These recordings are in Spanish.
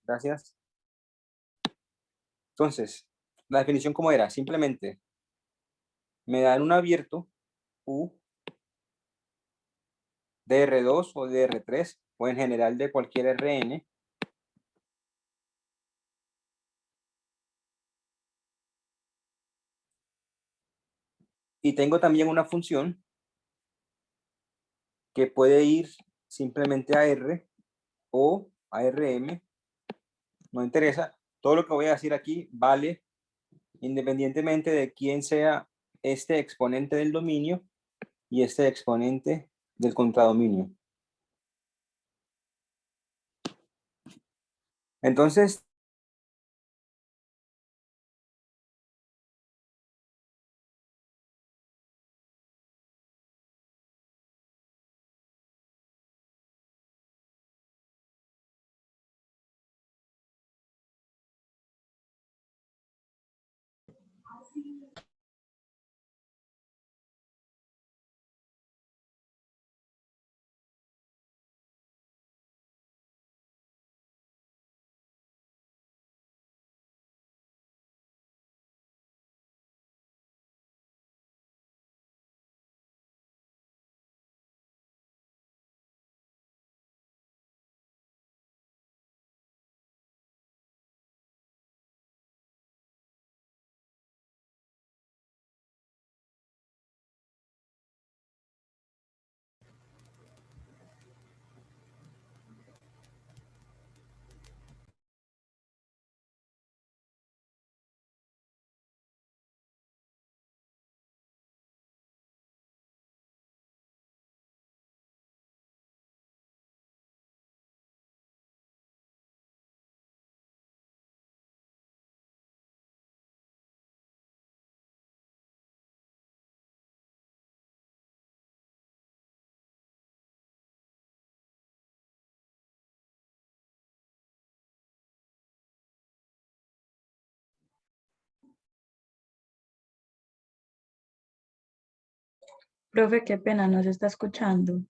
Gracias. Entonces, la definición, ¿cómo era? Simplemente me dan un abierto U de R2 o de R3 o en general de cualquier Rn, y tengo también una función que puede ir simplemente a R o a Rm, no interesa. Todo lo que voy a decir aquí vale independientemente de quién sea este exponente del dominio y este exponente del contradominio. Entonces, Profe, qué pena, no se está escuchando.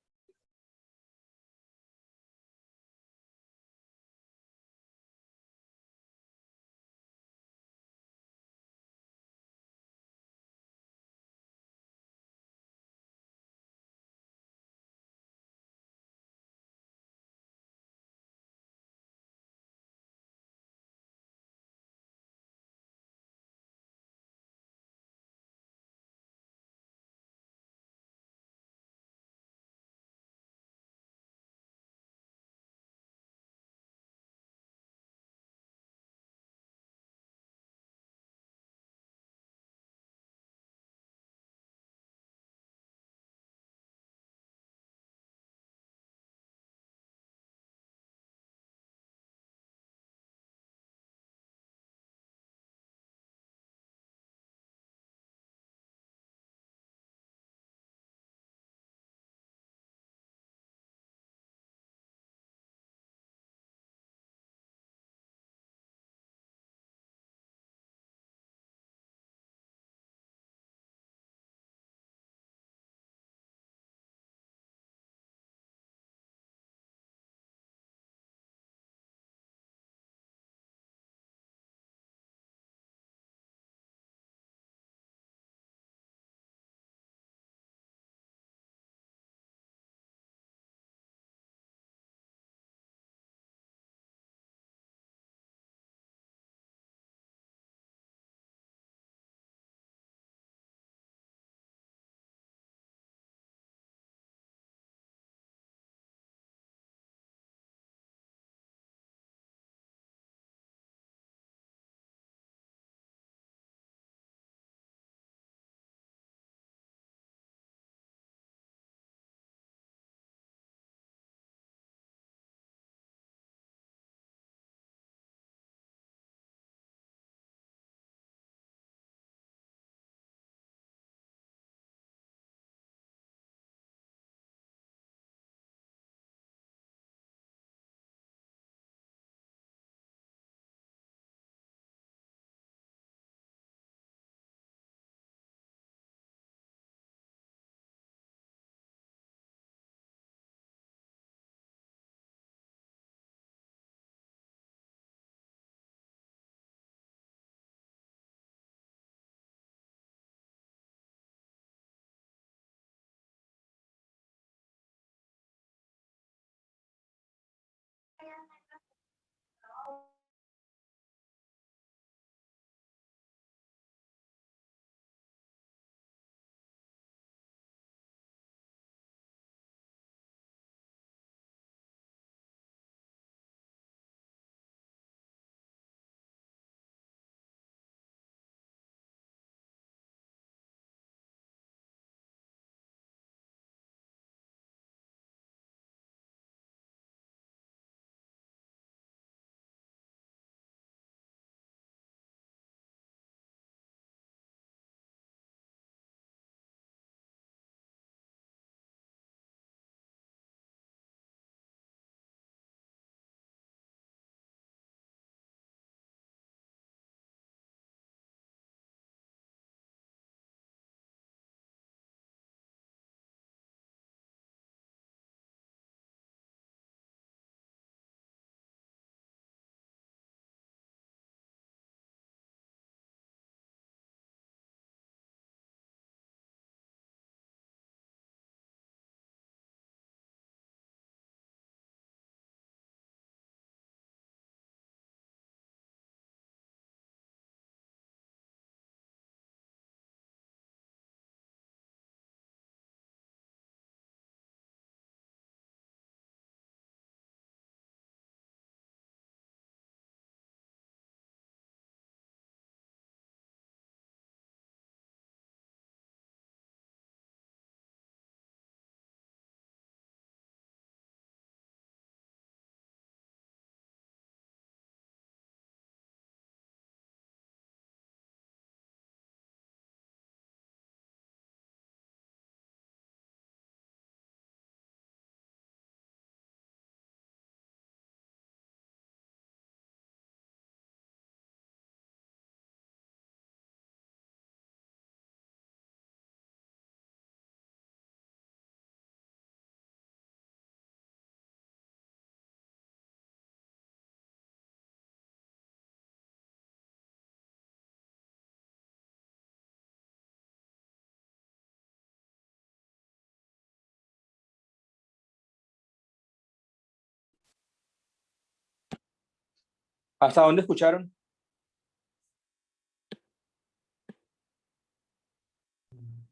¿Hasta dónde escucharon?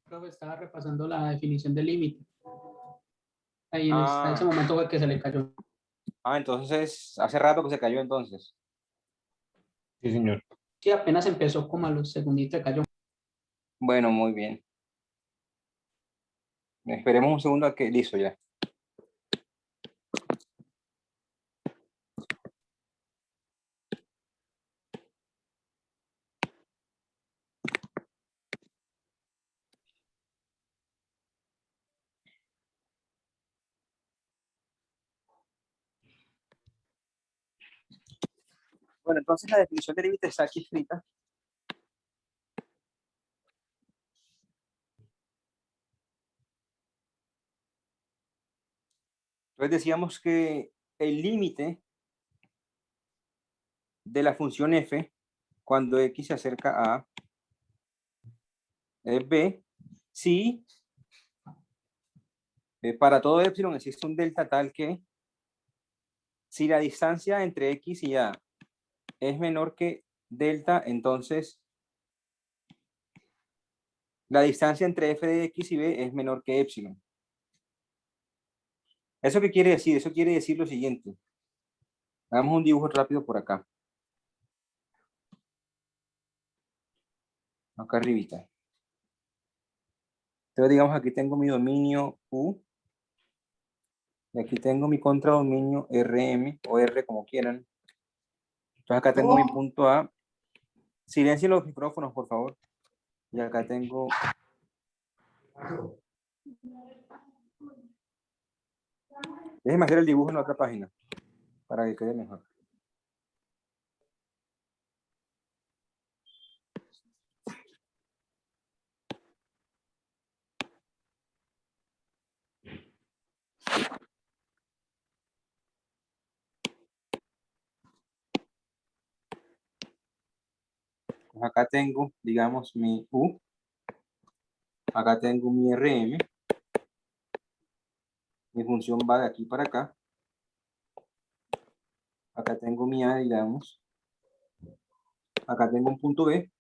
Profe, estaba repasando la definición de límite. Ahí en ese Ah, momento fue que se le cayó. entonces, hace rato que se cayó entonces. Sí, señor. Sí, apenas empezó como a los segunditos se cayó. Bueno, muy bien. Esperemos un segundo a que listo ya. Bueno, entonces la definición de límite está aquí escrita. Entonces decíamos que el límite de la función f cuando x se acerca a A es b si para todo epsilon existe un delta tal que si la distancia entre x y A es menor que delta, entonces la distancia entre f de x y b es menor que epsilon. ¿Eso qué quiere decir? Eso quiere decir lo siguiente. Hagamos un dibujo rápido por acá. Acá arribita. Entonces digamos aquí tengo mi dominio U. Y aquí tengo mi contradominio RM o R como quieran. Entonces acá tengo mi punto A. Silencien los micrófonos, por favor. Y acá tengo... Déjenme hacer el dibujo en la otra página para que quede mejor. Pues acá tengo, digamos, mi U. Acá tengo mi RM. Mi función va de aquí para acá. Acá tengo mi A, digamos. Acá tengo un punto B.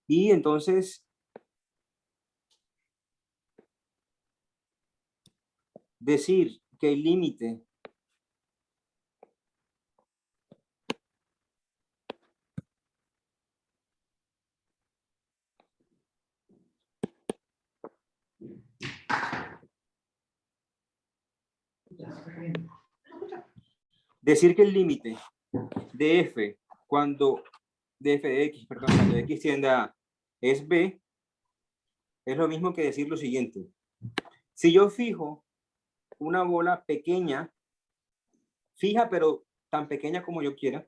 Y entonces, decir que el límite decir que el límite de f cuando de f de x, perdón, cuando x tiende a A es b, es lo mismo que decir lo siguiente. Si yo fijo una bola pequeña, fija pero tan pequeña como yo quiera,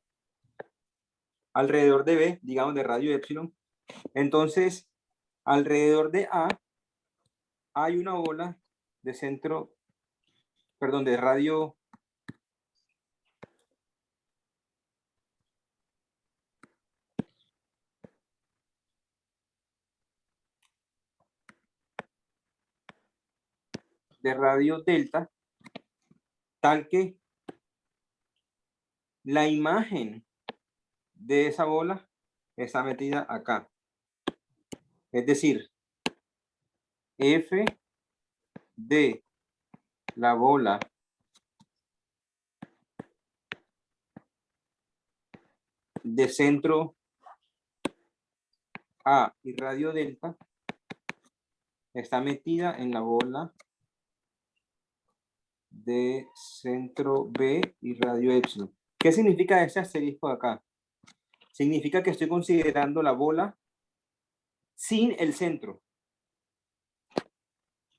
alrededor de b, digamos de radio epsilon, entonces alrededor de A hay una bola de centro, perdón, de radio delta, tal que la imagen de esa bola está metida acá. Es decir, f de la bola de centro A y radio delta está metida en la bola de centro B y radio epsilon. ¿Qué significa ese asterisco de acá? Significa que estoy considerando la bola sin el centro.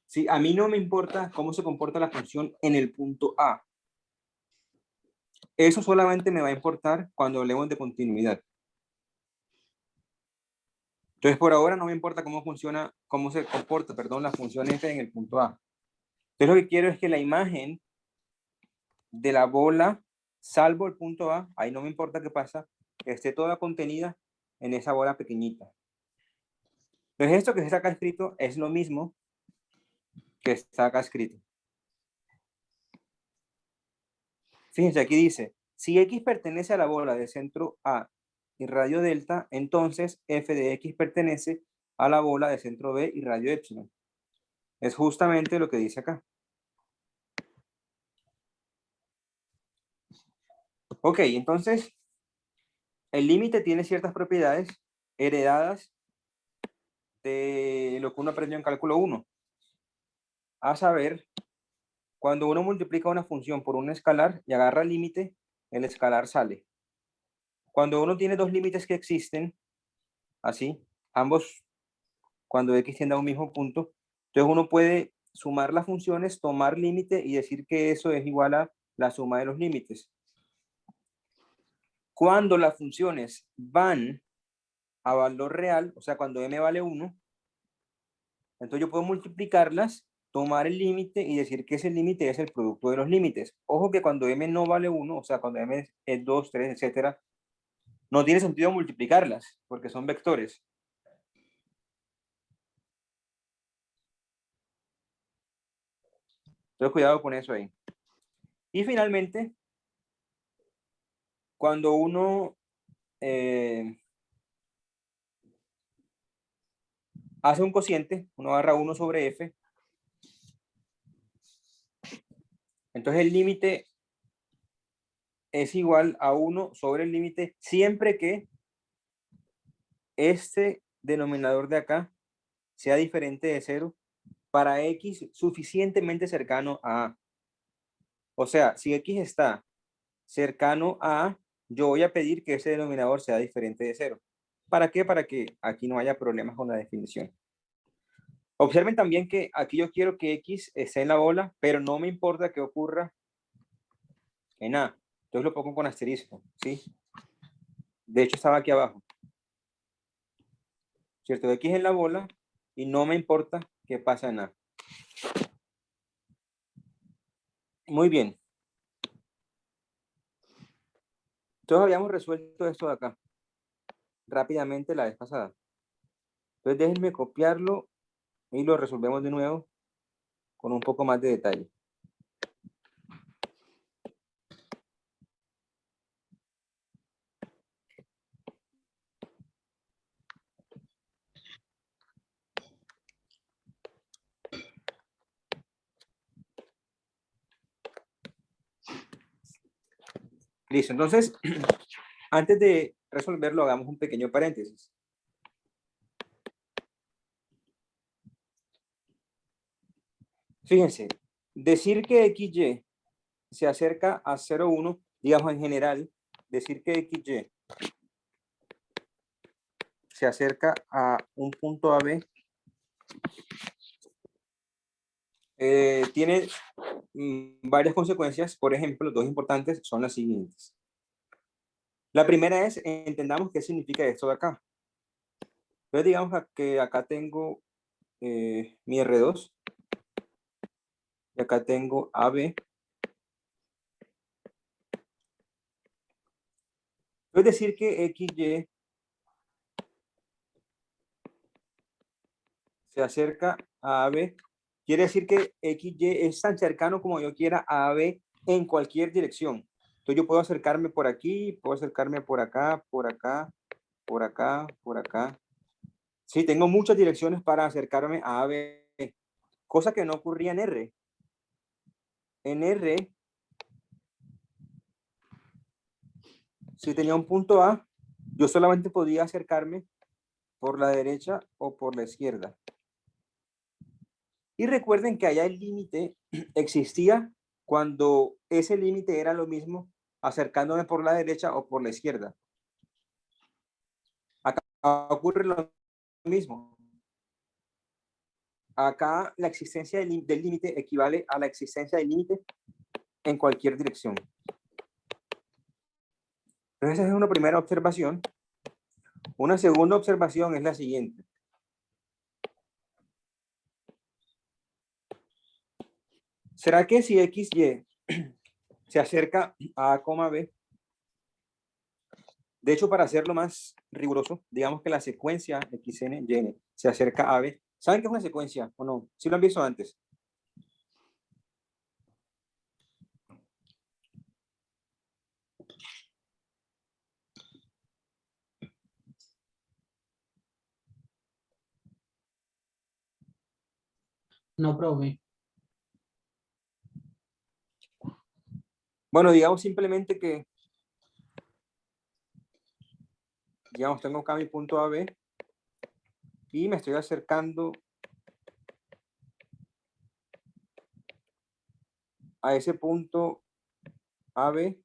Sí, a mí no me importa cómo se comporta la función en el punto A. Eso solamente me va a importar cuando hablemos de continuidad. Entonces, por ahora no me importa cómo funciona, cómo se comporta, perdón, la función f en el punto A. Entonces, lo que quiero es que la imagen de la bola, salvo el punto A, ahí no me importa qué pasa, esté toda contenida en esa bola pequeñita. Entonces, esto que está acá escrito es lo mismo que está acá escrito. Fíjense, aquí dice, Si X pertenece a la bola de centro A y radio delta, entonces f de X pertenece a la bola de centro B y radio epsilon. Es justamente lo que dice acá. Ok, entonces el límite tiene ciertas propiedades heredadas de lo que uno aprendió en cálculo 1. A saber, cuando uno multiplica una función por un escalar y agarra el límite, el escalar sale. Cuando uno tiene dos límites que existen, así, ambos, cuando X tiende a un mismo punto, entonces uno puede sumar las funciones, tomar límite y decir que eso es igual a la suma de los límites. Cuando las funciones van a valor real, o sea, cuando m vale 1, entonces yo puedo multiplicarlas, tomar el límite y decir que ese límite es el producto de los límites. Ojo que cuando m no vale 1, o sea, cuando m es 2, 3, etcétera, no tiene sentido multiplicarlas, porque son vectores. Entonces, cuidado con eso ahí. Y finalmente, cuando uno hace un cociente, uno agarra 1 sobre f, entonces el límite es igual a 1 sobre el límite siempre que este denominador de acá sea diferente de 0 para x suficientemente cercano a A. O sea, si x está cercano a A, yo voy a pedir que ese denominador sea diferente de 0. ¿Para qué? Para que aquí no haya problemas con la definición. Observen también que aquí yo quiero que x esté en la bola, pero no me importa que ocurra en A. Entonces lo pongo con asterisco, ¿sí? De hecho estaba aquí abajo. ¿Cierto? X en la bola y no me importa qué pasa en A. Muy bien. Entonces habíamos resuelto esto de acá rápidamente la vez pasada. Entonces déjenme copiarlo y lo resolvemos de nuevo con un poco más de detalle. Listo, entonces, antes de resolverlo, hagamos un pequeño paréntesis. Fíjense, decir que XY se acerca a 0,1, digamos en general, decir que XY se acerca a un punto AB, tiene varias consecuencias. Por ejemplo, dos importantes son las siguientes. La primera es, entendamos qué significa esto de acá. Entonces, digamos que acá tengo mi R2, y acá tengo AB. Es decir que XY se acerca a AB, quiere decir que XY es tan cercano como yo quiera a AB en cualquier dirección. Entonces yo puedo acercarme por aquí, puedo acercarme por acá, por acá, por acá, por acá. Sí, tengo muchas direcciones para acercarme a AB, cosa que no ocurría en R. En R, si tenía un punto A, yo solamente podía acercarme por la derecha o por la izquierda. Y recuerden que allá el límite existía cuando ese límite era lo mismo acercándome por la derecha o por la izquierda. Acá ocurre lo mismo. Acá la existencia del límite equivale a la existencia del límite en cualquier dirección. Entonces esa es una primera observación. Una segunda observación es la siguiente. ¿Será que si XY se acerca a A, B? De hecho, para hacerlo más riguroso, digamos que la secuencia XN, YN se acerca a B. ¿Saben qué es una secuencia o no? ¿Sí lo han visto antes? No, profe. Bueno, digamos simplemente que, digamos, tengo acá mi punto AB y me estoy acercando a ese punto AB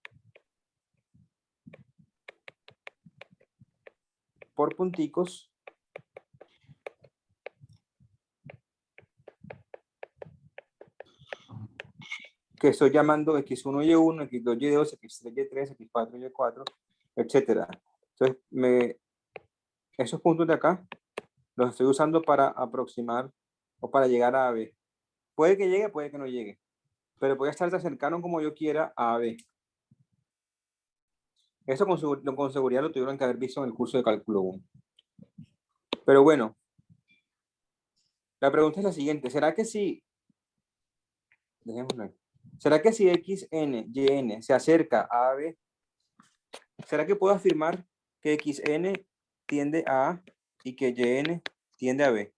por punticos que estoy llamando X1, Y1, X2, Y2, X3, Y3, X4, Y4, etcétera. Entonces, esos puntos de acá los estoy usando para aproximar o para llegar a AB. Puede que llegue, puede que no llegue, pero puede estar tan cercano como yo quiera a AB. Eso con seguridad lo tuvieron que haber visto en el curso de cálculo 1. Pero bueno, la pregunta es la siguiente. ¿Será que si, dejémoslo ahí. ¿Será que si XN, YN se acerca a AB, será que puedo afirmar que XN tiende a A y que YN tiende a B?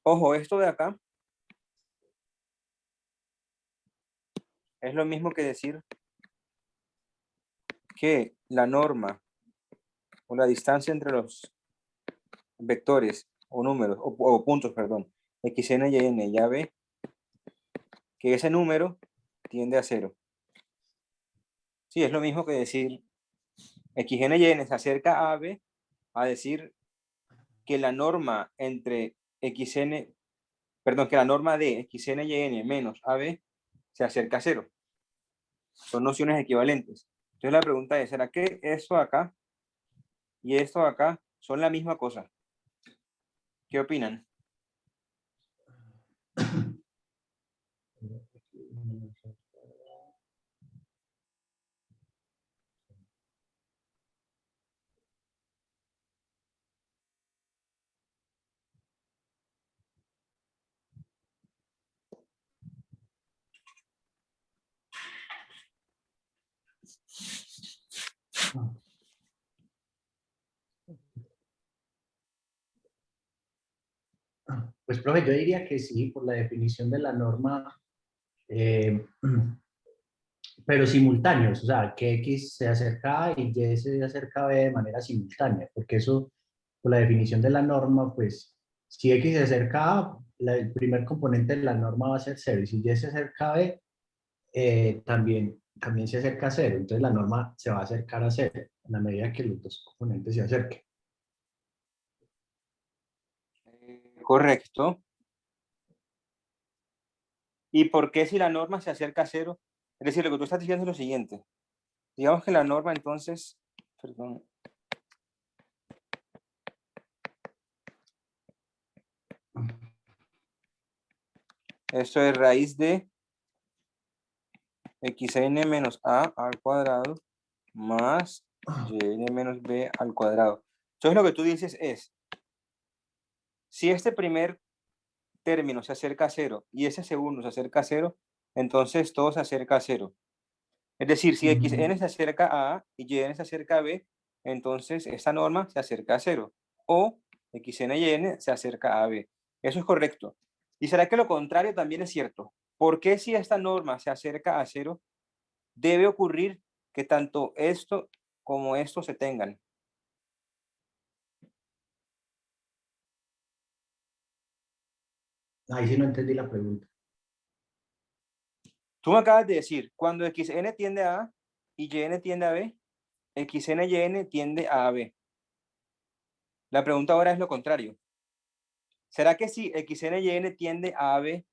Ojo, esto de acá es lo mismo que decir que la norma o la distancia entre los vectores o números, o puntos, perdón, xn, yn y ab, que ese número tiende a 0. Sí, es lo mismo que decir xn, yn se acerca a ab, a decir que la norma entre xn, perdón, que la norma de xn, yn menos ab se acerca a 0. Son nociones equivalentes. Entonces la pregunta es, ¿será que esto acá y esto acá son la misma cosa? ¿Qué opinan? Pues, profe, yo diría que sí, por la definición de la norma, eh, pero simultáneos, o sea, que X se acerca A y Y se acerca a B de manera simultánea, porque eso, por la definición de la norma, pues, si X se acerca a A, el primer componente de la norma va a ser 0, y si Y se acerca a B, también se acerca a 0, entonces la norma se va a acercar a 0 en la medida que los dos componentes se acerquen. Correcto. ¿Y por qué si la norma se acerca a 0? Es decir, lo que tú estás diciendo es lo siguiente. Digamos que la norma entonces, perdón. Esto es raíz de xn menos a al cuadrado más yn menos b al cuadrado. Entonces lo que tú dices es, si este primer término se acerca a 0 y ese segundo se acerca a 0, entonces todo se acerca a 0. Es decir, si xn se acerca a A y yn se acerca a B, entonces esta norma se acerca a 0. O xn y yn se acerca a B. Eso es correcto. ¿Y será que lo contrario también es cierto? ¿Por qué si esta norma se acerca a 0, debe ocurrir que tanto esto como esto se tengan? Ahí sí no entendí la pregunta. Tú me acabas de decir, cuando xn tiende a A y yn tiende a B, xn y yn tiende a AB. La pregunta ahora es lo contrario. ¿Será que si xn y yn tiende a AB,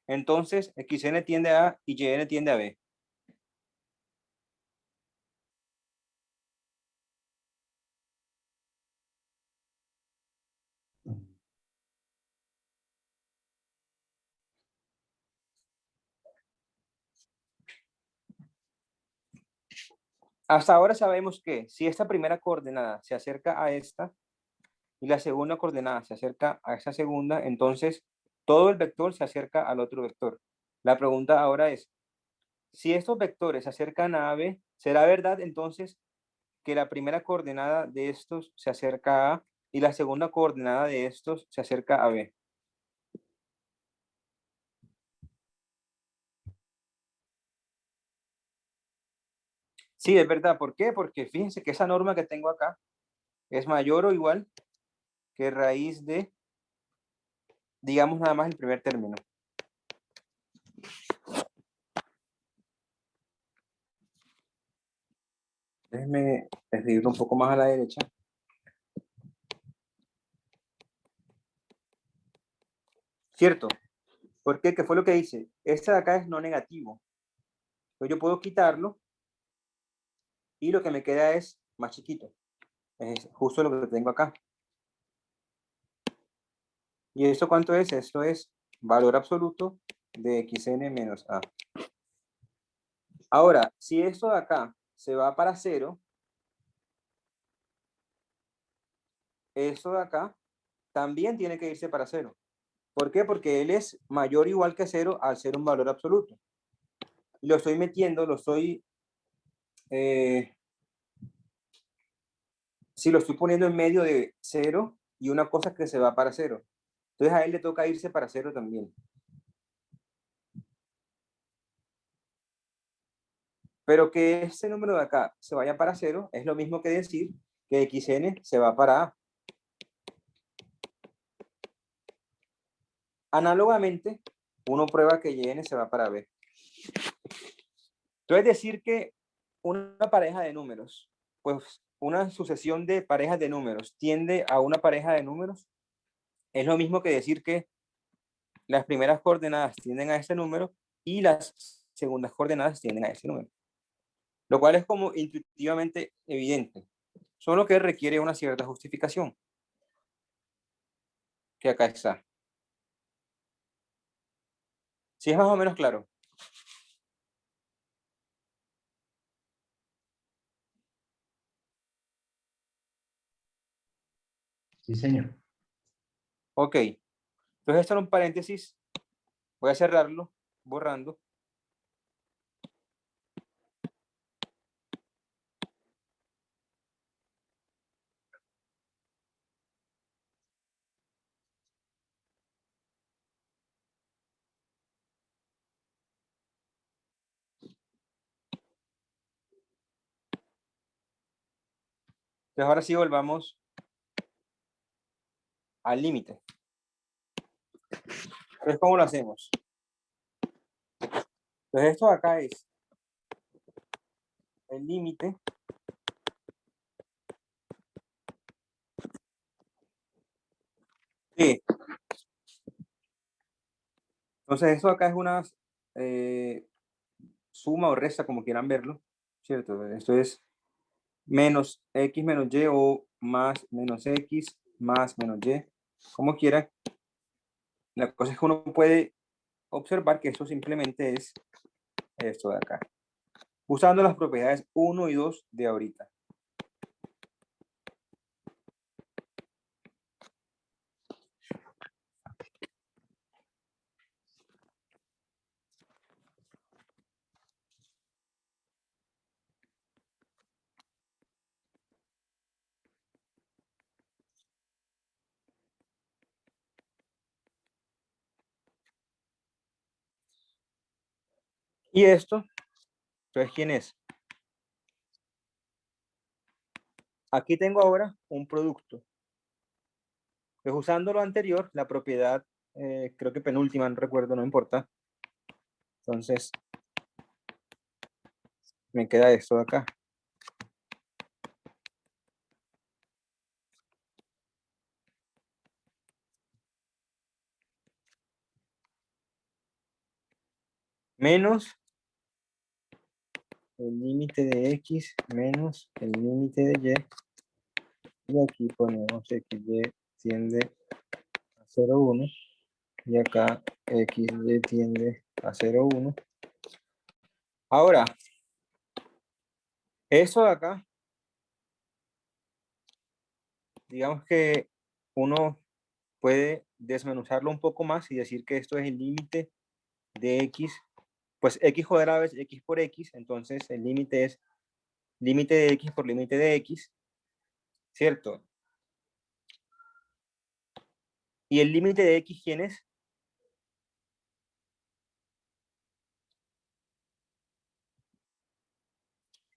entonces xn tiende a A y yn tiende a B? Hasta ahora sabemos que si esta primera coordenada se acerca a esta y la segunda coordenada se acerca a esa segunda, entonces todo el vector se acerca al otro vector. La pregunta ahora es, si estos vectores se acercan a B, ¿será verdad entonces que la primera coordenada de estos se acerca a A y la segunda coordenada de estos se acerca a B? Sí, es verdad. ¿Por qué? Porque fíjense que esa norma que tengo acá es mayor o igual que raíz de, digamos nada más el primer término. Déjenme escribirlo un poco más a la derecha. ¿Cierto? ¿Por qué? ¿Qué fue lo que hice? Este de acá es no negativo. Entonces yo puedo quitarlo y lo que me queda es más chiquito. Es justo lo que tengo acá. ¿Y esto cuánto es? Esto es valor absoluto de xn menos a. Ahora, si esto de acá se va para 0, esto de acá también tiene que irse para 0. ¿Por qué? Porque él es mayor o igual que 0 al ser un valor absoluto. Y lo estoy metiendo, sí, lo estoy poniendo en medio de 0 y una cosa que se va para 0. Entonces a él le toca irse para 0 también. Pero que ese número de acá se vaya para 0 es lo mismo que decir que xn se va para A. Análogamente, uno prueba que yn se va para B. Entonces decir que una pareja de números, pues una sucesión de parejas de números tiende a una pareja de números, es lo mismo que decir que las primeras coordenadas tienden a ese número y las segundas coordenadas tienden a ese número. Lo cual es como intuitivamente evidente, solo que requiere una cierta justificación, que acá está. ¿Sí es más o menos claro? Sí, señor. Ok. Entonces esto era un paréntesis. Voy a cerrarlo, borrando. Entonces ahora sí volvamos al límite. Entonces, ¿cómo lo hacemos? Entonces esto de acá es el límite de. Entonces esto de acá es una suma o resta, como quieran verlo, ¿cierto? Esto es menos x menos y o más menos x más menos y, como quieran. La cosa es que uno puede observar que esto simplemente es esto de acá, usando las propiedades 1 y 2 de ahorita. Y esto, entonces, ¿quién es? Aquí tengo ahora un producto. Pues usando lo anterior, la propiedad, creo que penúltima, no recuerdo, no importa. Entonces, me queda esto de acá. Menos el límite de x menos el límite de y. Y aquí ponemos xy tiende a 0, 1. Y acá xy tiende a 0, 1. Ahora, eso de acá, digamos que uno puede desmenuzarlo un poco más y decir que esto es el límite de x, pues x cuadrado es x por x, entonces el límite es límite de x por límite de x, ¿cierto? ¿Y el límite de x quién es?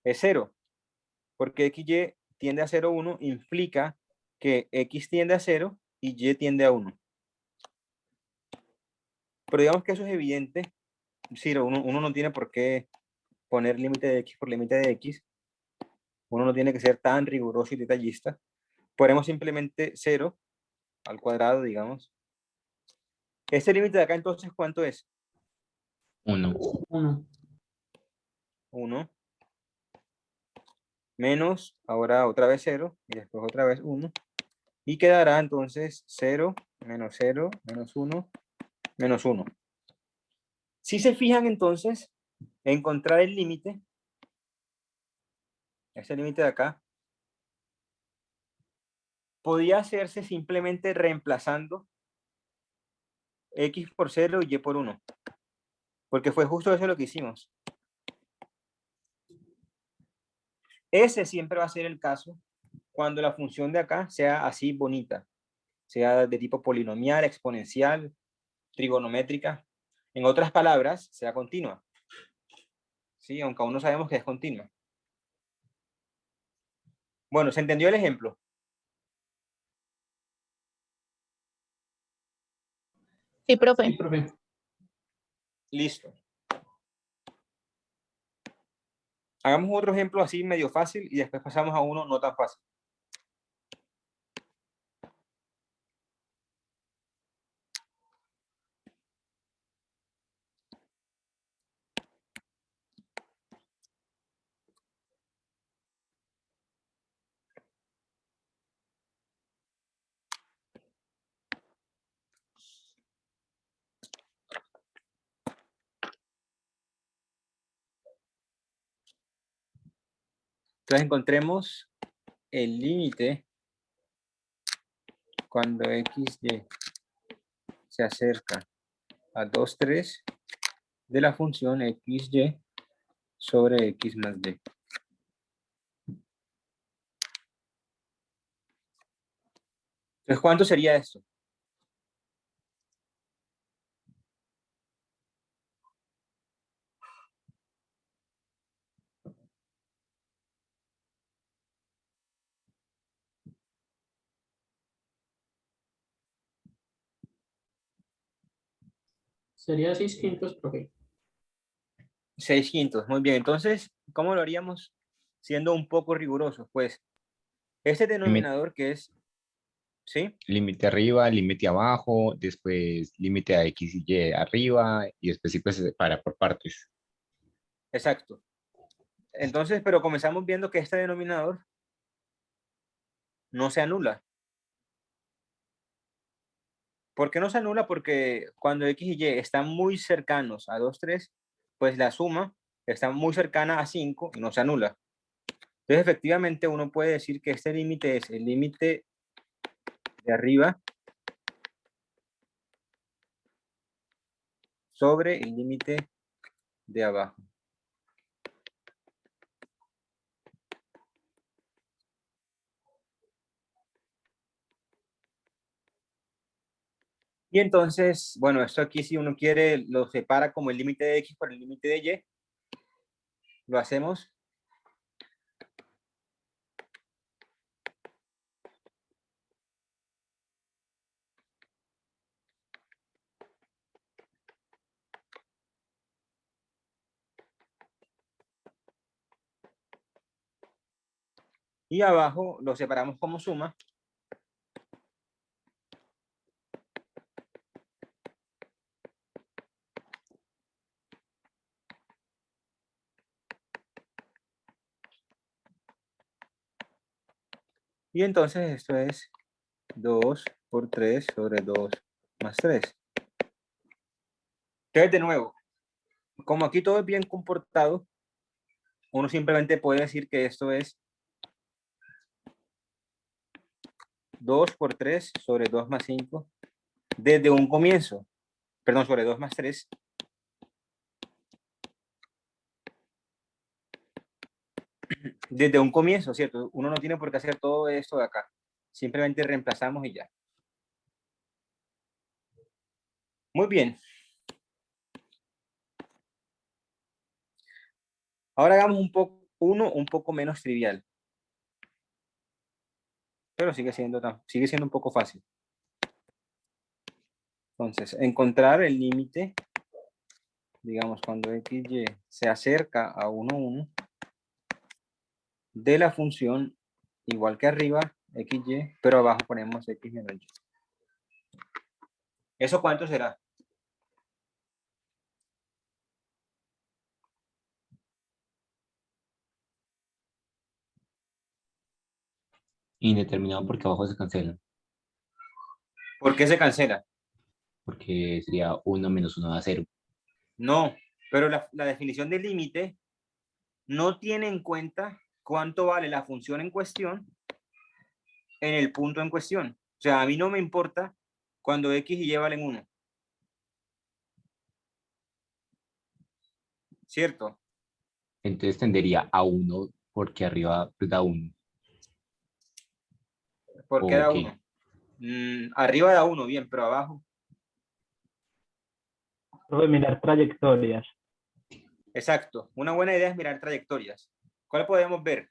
Es 0, porque xy tiende a 0, 1, implica que x tiende a 0 y y tiende a 1. Pero digamos que eso es evidente, sí, uno no tiene por qué poner límite de x por límite de x, uno no tiene que ser tan riguroso y detallista. Ponemos simplemente 0 al cuadrado, digamos. Este límite de acá, entonces, ¿cuánto es? 1. 1. 1. Menos, ahora otra vez 0, y después otra vez 1. Y quedará entonces 0, menos 0, menos 1, menos 1. Si se fijan entonces, encontrar el límite, este límite de acá, podía hacerse simplemente reemplazando x por 0 y y por 1. Porque fue justo eso lo que hicimos. Ese siempre va a ser el caso cuando la función de acá sea así bonita, sea de tipo polinomial, exponencial, trigonométrica. En otras palabras, sea continua. ¿Sí? Aunque aún no sabemos que es continua. Bueno, ¿se entendió el ejemplo? Sí, profe. Sí, profe. Listo. Hagamos otro ejemplo así medio fácil y después pasamos a uno no tan fácil. Entonces encontremos el límite cuando xy se acerca a 2, 3 de la función xy sobre x más y. Entonces, ¿cuánto sería esto? Sería 600, profe. 600. Muy bien. Entonces, ¿cómo lo haríamos? Siendo un poco rigurosos. Pues, este denominador que es, ¿sí? Límite arriba, límite abajo, después límite a x y y arriba, y después siempre se separa por partes. Exacto. Entonces, pero comenzamos viendo que este denominador no se anula. ¿Por qué no se anula? Porque cuando x y y están muy cercanos a 2, 3, pues la suma está muy cercana a 5 y no se anula. Entonces, efectivamente, uno puede decir que este límite es el límite de arriba sobre el límite de abajo. Y entonces, bueno, esto aquí si uno quiere lo separa como el límite de x por el límite de y. Lo hacemos. Y abajo lo separamos como suma. Y entonces esto es 2 por 3 sobre 2 más 3. Entonces, de nuevo, como aquí todo es bien comportado, uno simplemente puede decir que esto es 2 por 3 sobre 2 más 5 desde un comienzo. Perdón, sobre 2 más 3. Desde un comienzo, ¿cierto? Uno no tiene por qué hacer todo esto de acá. Simplemente reemplazamos y ya. Muy bien. Ahora hagamos uno un poco menos trivial. Pero sigue siendo un poco fácil. Entonces, encontrar el límite, digamos, cuando x, y se acerca a 1, 1, de la función, igual que arriba, x, y, pero abajo ponemos x menos y. ¿Eso cuánto será? Indeterminado porque abajo se cancela. ¿Por qué se cancela? Porque sería 1 menos 1 da 0. No, pero la definición del límite no tiene en cuenta cuánto vale la función en cuestión en el punto en cuestión. O sea, a mí no me importa cuando x y y valen 1. ¿Cierto? Entonces tendería a 1 porque arriba pues, da 1. ¿Por qué ¿O da qué? 1? Arriba da 1, bien, pero abajo. Profe, mirar trayectorias. Exacto. Una buena idea es mirar trayectorias. ¿Cuál podemos ver?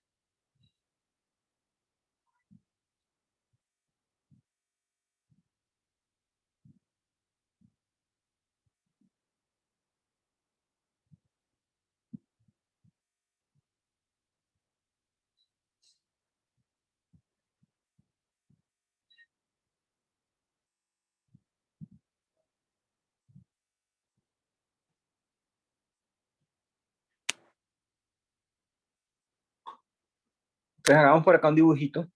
Entonces hagamos por acá un dibujito.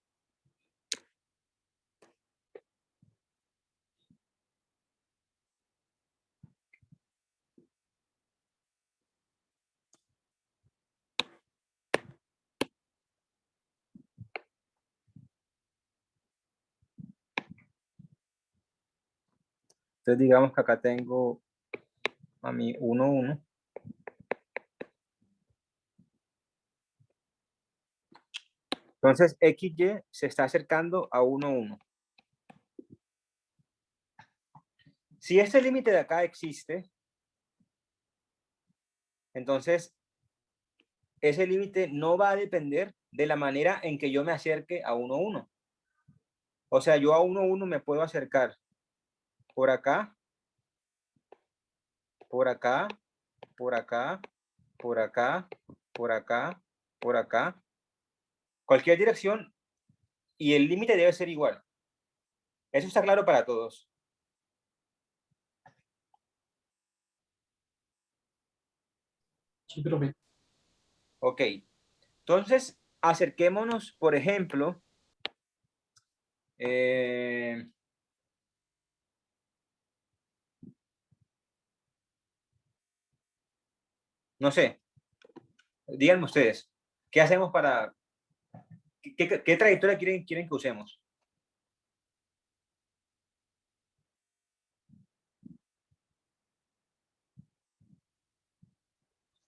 Entonces digamos que acá tengo a mi 1, 1. Entonces XY se está acercando a 1, 1. Si este límite de acá existe, entonces ese límite no va a depender de la manera en que yo me acerque a 1, 1. O sea, yo a 1, 1 me puedo acercar por acá, por acá, por acá, por acá, por acá, por acá. Cualquier dirección y el límite debe ser igual. Eso está claro para todos. Sí, profe. Ok. Entonces, acerquémonos, por ejemplo, no sé, díganme ustedes, ¿qué hacemos para, qué trayectoria quieren que usemos?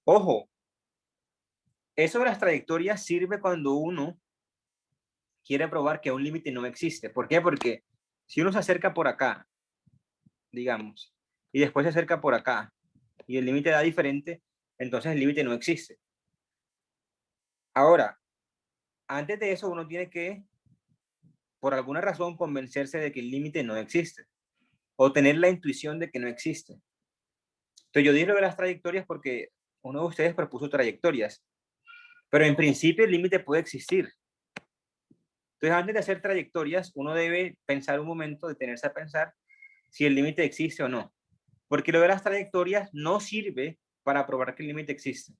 Ojo, eso de las trayectorias sirve cuando uno quiere probar que un límite no existe. ¿Por qué? Porque si uno se acerca por acá, digamos, y después se acerca por acá, y el límite da diferente, entonces el límite no existe. Ahora, antes de eso uno tiene que, por alguna razón, convencerse de que el límite no existe, o tener la intuición de que no existe. Entonces yo digo de las trayectorias porque uno de ustedes propuso trayectorias, pero en principio el límite puede existir. Entonces antes de hacer trayectorias, uno debe pensar un momento, detenerse a pensar si el límite existe o no. Porque lo de las trayectorias no sirve para probar que el límite existe.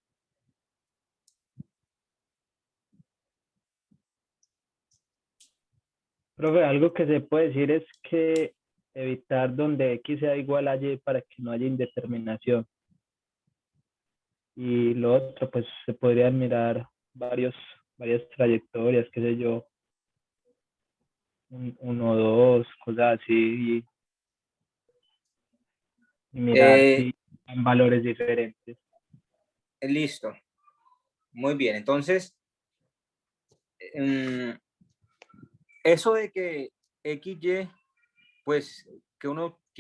Profe, algo que se puede decir es que evitar donde x sea igual a y para que no haya indeterminación. Y lo otro, pues se podrían mirar varias trayectorias, qué sé yo. 1, 2, cosas así, y mirar Eh, si en valores diferentes. Listo. Muy bien. Entonces, eso de que XY, pues que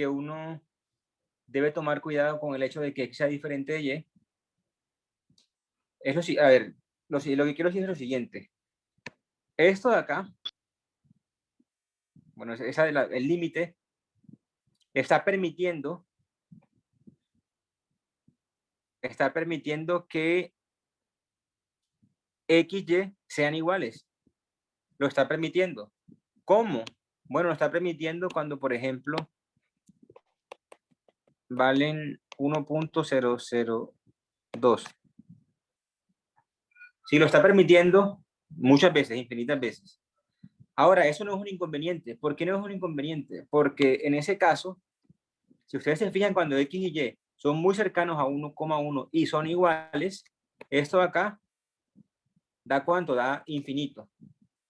uno debe tomar cuidado con el hecho de que X sea diferente de Y. A ver, lo que quiero decir es lo siguiente. Esto de acá, bueno, el límite está permitiendo que X, Y sean iguales. Lo está permitiendo. ¿Cómo? Bueno, lo está permitiendo cuando, por ejemplo, valen 1.002. Si lo está permitiendo muchas veces, infinitas veces. Ahora, eso no es un inconveniente. ¿Por qué no es un inconveniente? Porque en ese caso, si ustedes se fijan, cuando X y Y son muy cercanos a 1,1 y son iguales, esto de acá da ¿cuánto? Da infinito,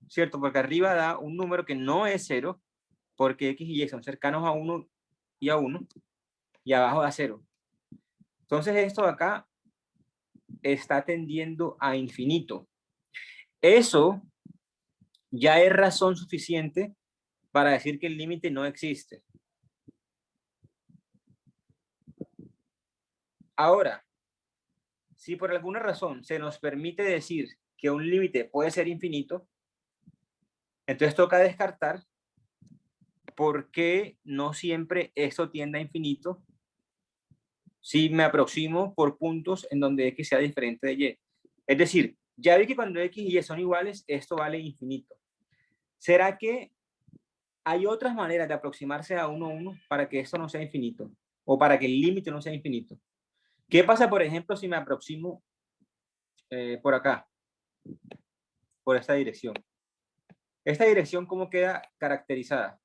¿cierto? Porque arriba da un número que no es 0, porque X y Y son cercanos a 1 y a 1, y abajo da 0. Entonces esto de acá está tendiendo a infinito. Eso ya es razón suficiente para decir que el límite no existe. Ahora, si por alguna razón se nos permite decir que un límite puede ser infinito, entonces toca descartar por qué no siempre esto tiende a infinito si me aproximo por puntos en donde X sea diferente de Y. Es decir, ya vi que cuando X y Y son iguales, esto vale infinito. ¿Será que hay otras maneras de aproximarse a 1, 1 para que esto no sea infinito? O para que el límite no sea infinito. ¿Qué pasa, por ejemplo, si me aproximo por acá? Por esta dirección. Esta dirección, ¿cómo queda caracterizada?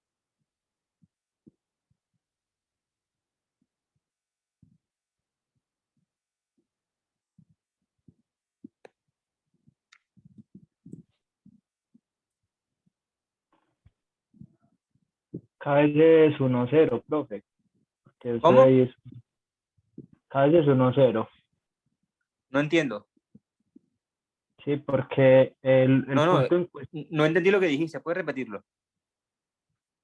Cada vez es 1, 0, profe. Que eso de ¿Cómo? ahí es, cada vez es 1, 0. No entiendo. Sí, porque el No, no, punto en cuestión, no entendí lo que dijiste. ¿Puedes repetirlo?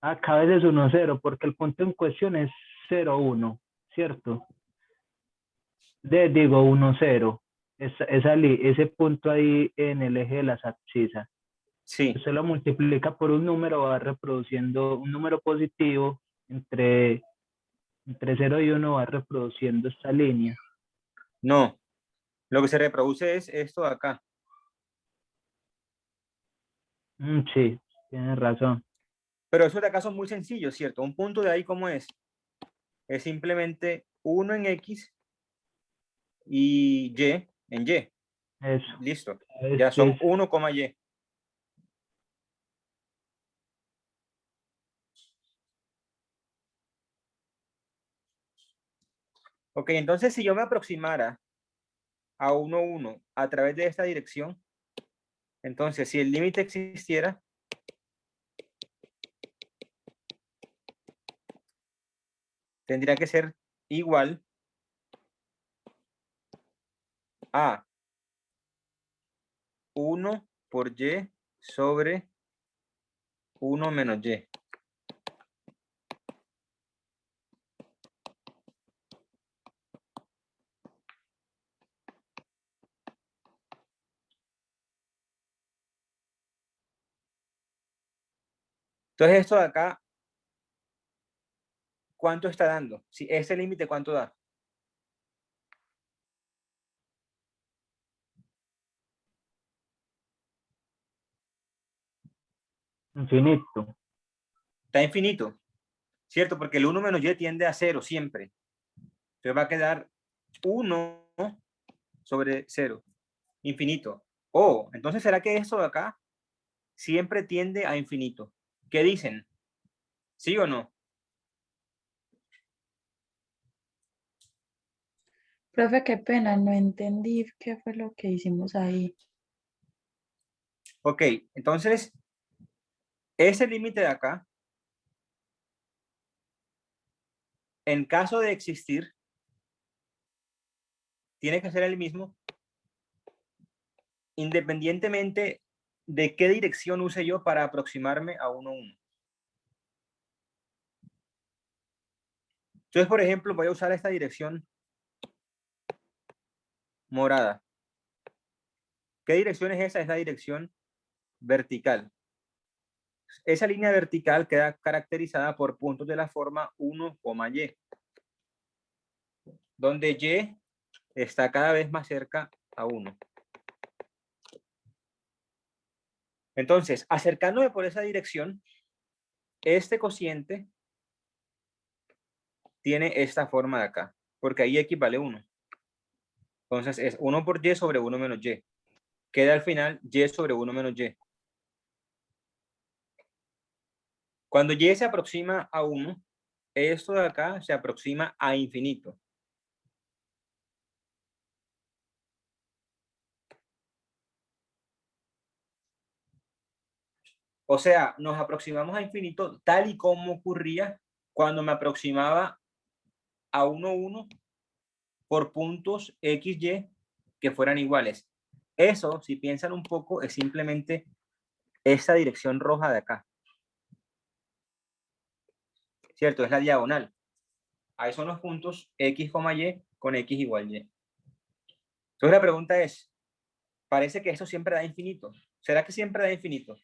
cada vez es 1, 0, porque el punto en cuestión es 0, 1, ¿cierto? Digo 1, 0. Ese punto ahí en el eje de las abscisas. Sí. Usted lo multiplica por un número, va reproduciendo un número positivo entre 0 y 1, va reproduciendo esta línea. No. Lo que se reproduce es esto de acá. Sí, tienes razón. Pero eso de acá son muy sencillos, ¿cierto? Un punto de ahí, ¿cómo es? Es simplemente 1 en X y Y en Y. Eso. Listo. Es, Ya son 1, Y. Ok, entonces si yo me aproximara a 1, 1 a través de esta dirección, entonces si el límite existiera, tendría que ser igual a 1 por Y sobre 1 menos Y. Entonces esto de acá, ¿cuánto está dando? Si ese límite, ¿cuánto da? infinito. Está infinito, ¿cierto? Porque el 1 menos Y tiende a 0 siempre. Entonces va a quedar 1 sobre 0, infinito. Oh, entonces ¿será que esto de acá siempre tiende a infinito? ¿Qué dicen? ¿Sí o no? Profe, qué pena, no entendí qué fue lo que hicimos ahí. Ok, entonces Ese límite de acá, en caso de existir, tiene que ser el mismo independientemente de qué dirección use yo para aproximarme a 1, 1. Entonces, por ejemplo, voy a usar esta dirección morada. ¿Qué dirección es esa? Es la dirección vertical. Esa línea vertical queda caracterizada por puntos de la forma 1, y, donde y está cada vez más cerca a 1. Entonces, acercándome por esa dirección, este cociente tiene esta forma de acá, porque ahí x vale 1. Entonces es 1 por y sobre 1 menos y. Queda al final y sobre 1 menos y. Cuando y se aproxima a 1, esto de acá se aproxima a infinito. O sea, nos aproximamos a infinito tal y como ocurría cuando me aproximaba a 1, 1 por puntos x, y que fueran iguales. Eso, si piensan un poco, es simplemente esta dirección roja de acá. ¿Cierto? Es la diagonal. Ahí son los puntos x, y con x igual y. Entonces la pregunta es, parece que esto siempre da infinito. ¿Será que siempre da infinito?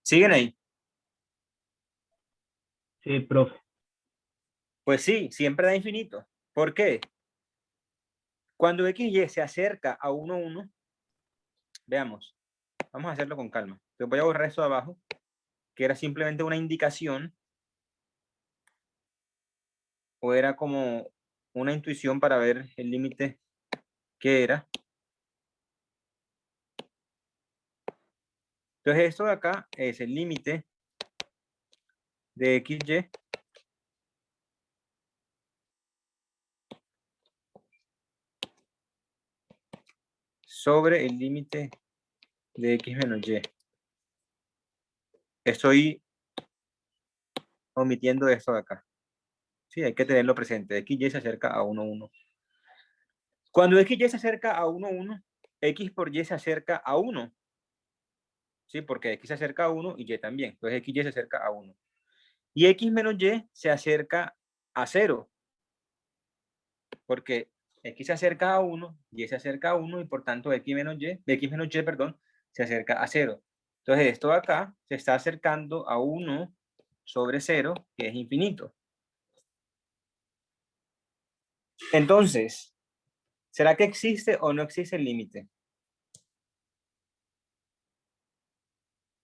¿Siguen ahí? Sí, profe. Pues sí, siempre da infinito. ¿Por qué? Cuando x, y se acerca a 1, 1, veamos, vamos a hacerlo con calma. Yo voy a borrar esto de abajo, que era simplemente una indicación, o era como una intuición para ver el límite que era. Entonces esto de acá es el límite de xy sobre el límite de x menos y. Estoy omitiendo esto de acá. Sí, hay que tenerlo presente. XY se acerca a 1, 1. Cuando XY se acerca a 1, 1, X por Y se acerca a 1. Sí, porque X se acerca a 1 y Y también. Entonces XY se acerca a 1. Y X menos Y se acerca a 0. Porque X se acerca a 1, Y se acerca a 1 y por tanto X menos Y, perdón, se acerca a 0. Entonces esto de acá se está acercando a 1 sobre 0, que es infinito. Entonces, ¿será que existe o no existe el límite?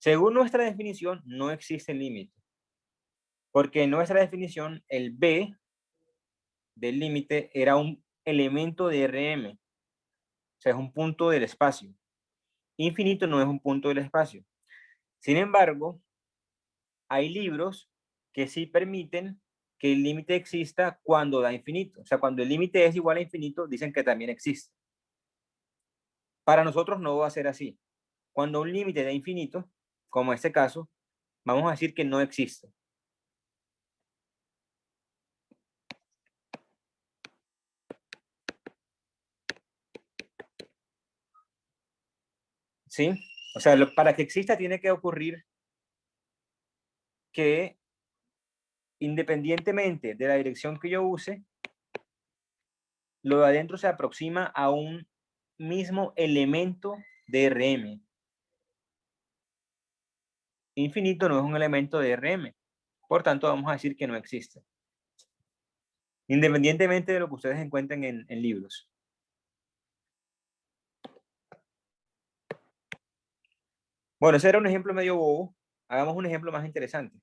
Según nuestra definición, no existe el límite. Porque en nuestra definición, el b del límite era un elemento de Rm. O sea, es un punto del espacio. Infinito no es un punto del espacio. Sin embargo, hay libros que sí permiten que el límite exista cuando da infinito. O sea, cuando el límite es igual a infinito, dicen que también existe. Para nosotros no va a ser así. Cuando un límite da infinito, como este caso, vamos a decir que no existe. ¿Sí? O sea, para que exista tiene que ocurrir que independientemente de la dirección que yo use, lo de adentro se aproxima a un mismo elemento de Rm. Infinito no es un elemento de Rm. Por tanto, vamos a decir que no existe. Independientemente de lo que ustedes encuentren en libros. Bueno, ese era un ejemplo medio bobo. Hagamos un ejemplo más interesante.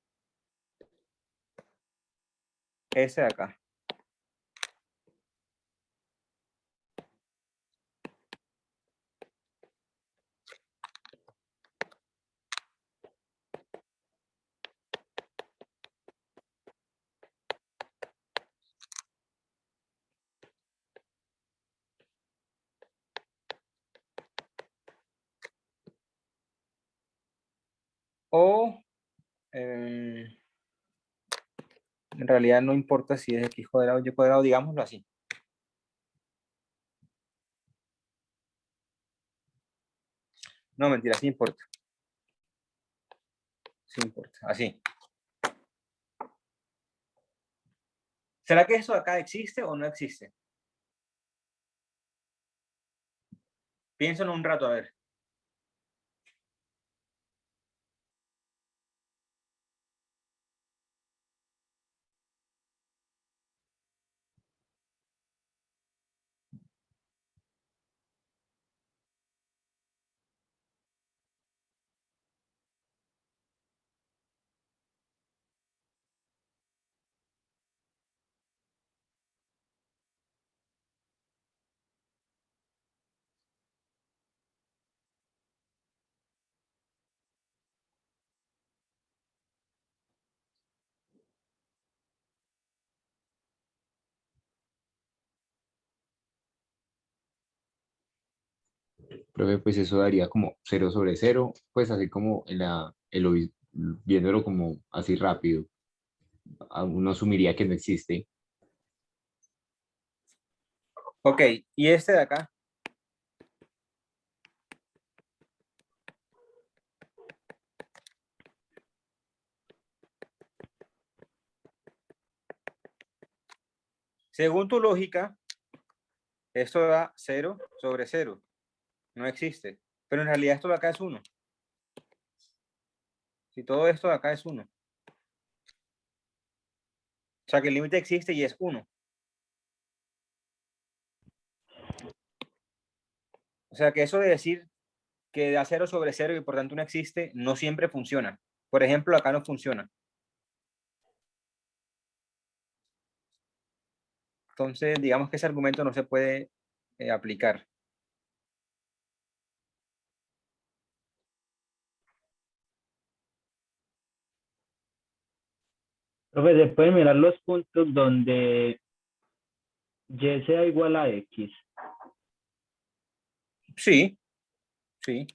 Ese de acá. O en realidad no importa si es x cuadrado o y cuadrado, digámoslo así. No, mentira, sí importa. Sí importa, así. ¿Será que eso de acá existe o no existe? Piénsalo un rato, a ver. Profe, pues eso daría como 0/0, pues así como viéndolo como así rápido, uno asumiría que no existe. Ok, y este de acá. Según tu lógica, esto da 0/0. No existe. Pero en realidad esto de acá es 1. Si todo esto de acá es 1. O sea que el límite existe y es 1. O sea que eso de decir que da 0/0 y por tanto no existe, no siempre funciona. Por ejemplo, acá no funciona. Entonces, digamos que ese argumento no se puede aplicar. Profe, se pueden mirar los puntos donde y sea igual a x. Sí, sí.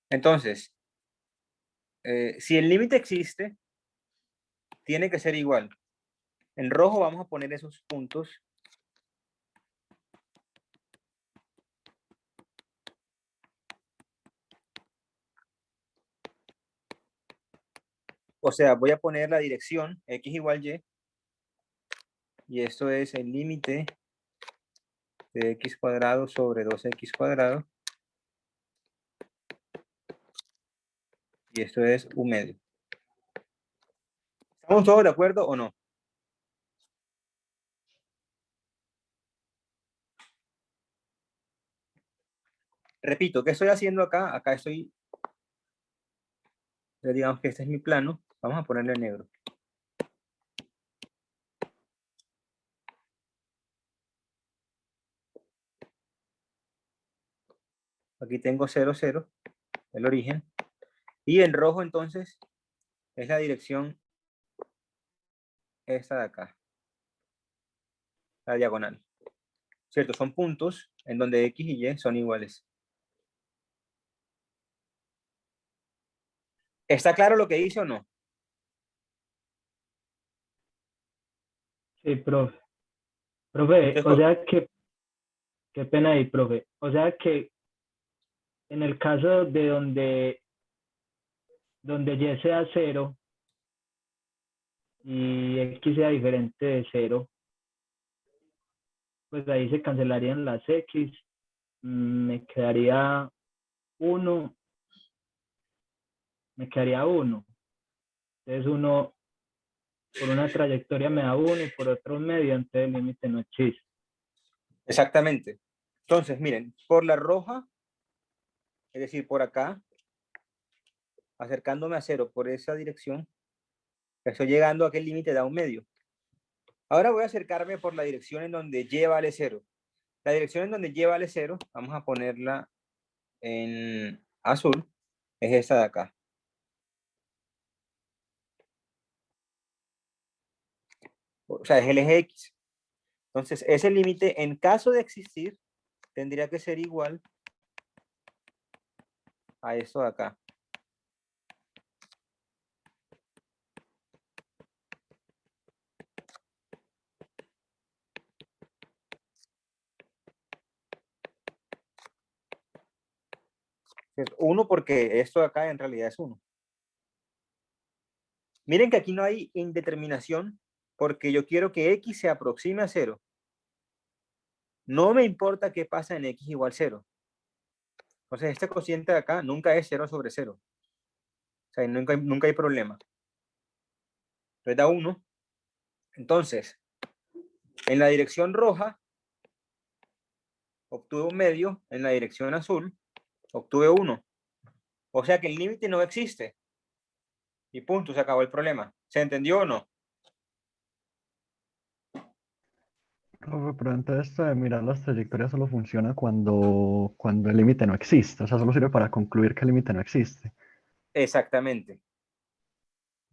Entonces, si el límite existe, tiene que ser igual. En rojo vamos a poner esos puntos. O sea, voy a poner la dirección x igual y. Y esto es el límite de x cuadrado sobre 2x cuadrado. Y esto es un medio. ¿Estamos todos de acuerdo o no? Repito, ¿qué estoy haciendo acá? Acá estoy, digamos que este es mi plano. Vamos a ponerle negro. Aquí tengo 0,0, el origen. Y en rojo entonces es la dirección esta de acá. La diagonal. ¿Cierto? Son puntos en donde x y y son iguales. ¿Está claro lo que hice o no? Sí, profe. Profe, Entonces, o sea que, qué pena ahí, profe. O sea que en el caso de donde y sea 0 y x sea diferente de 0, pues ahí se cancelarían las x, me quedaría 1, me quedaría 1. Entonces 1 por una trayectoria me da 1 y por otra 1/2, entonces el límite no existe. Exactamente. Entonces, miren, por la roja, es decir, por acá, acercándome a 0 por esa dirección, estoy llegando a que el límite da 1/2. Ahora voy a acercarme por la dirección en donde y vale 0. La dirección en donde y vale 0, vamos a ponerla en azul, es esta de acá. O sea, es el eje X. Entonces, ese límite, en caso de existir, tendría que ser igual a esto de acá. Es 1 porque esto de acá en realidad es 1. Miren que aquí no hay indeterminación porque yo quiero que X se aproxime a 0. No me importa qué pasa en X igual 0. Entonces, este cociente de acá nunca es 0 sobre 0. O sea, nunca hay problema. Entonces da 1. Entonces, en la dirección roja, obtuve 1/2. En la dirección azul, obtuve 1. O sea que el límite no existe. Y punto, se acabó el problema. ¿Se entendió o no? Profe, pero entonces esto de mirar las trayectorias solo funciona cuando el límite no existe. O sea, solo sirve para concluir que el límite no existe. Exactamente.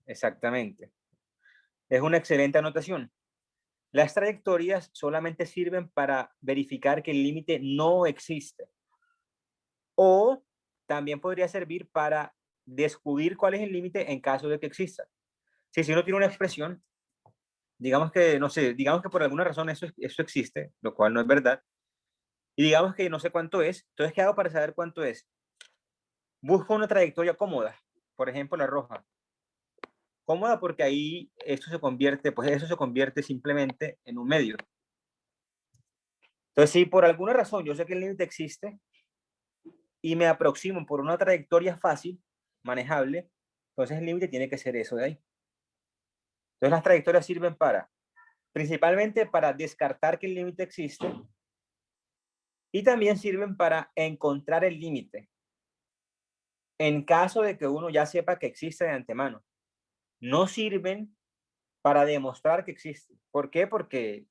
Exactamente. Es una excelente anotación. Las trayectorias solamente sirven para verificar que el límite no existe. O también podría servir para descubrir cuál es el límite en caso de que exista. Si uno tiene una expresión, digamos que, no sé, digamos que por alguna razón eso existe, lo cual no es verdad, y digamos que no sé cuánto es, entonces, ¿qué hago para saber cuánto es? Busco una trayectoria cómoda, por ejemplo, la roja. Cómoda porque ahí esto se convierte, pues eso se convierte simplemente en 1/2. Entonces, si por alguna razón yo sé que el límite existe y me aproximo por una trayectoria fácil, manejable, entonces el límite tiene que ser eso de ahí. Entonces las trayectorias sirven principalmente para descartar que el límite existe y también sirven para encontrar el límite en caso de que uno ya sepa que existe de antemano. No sirven para demostrar que existe. ¿Por qué? Porque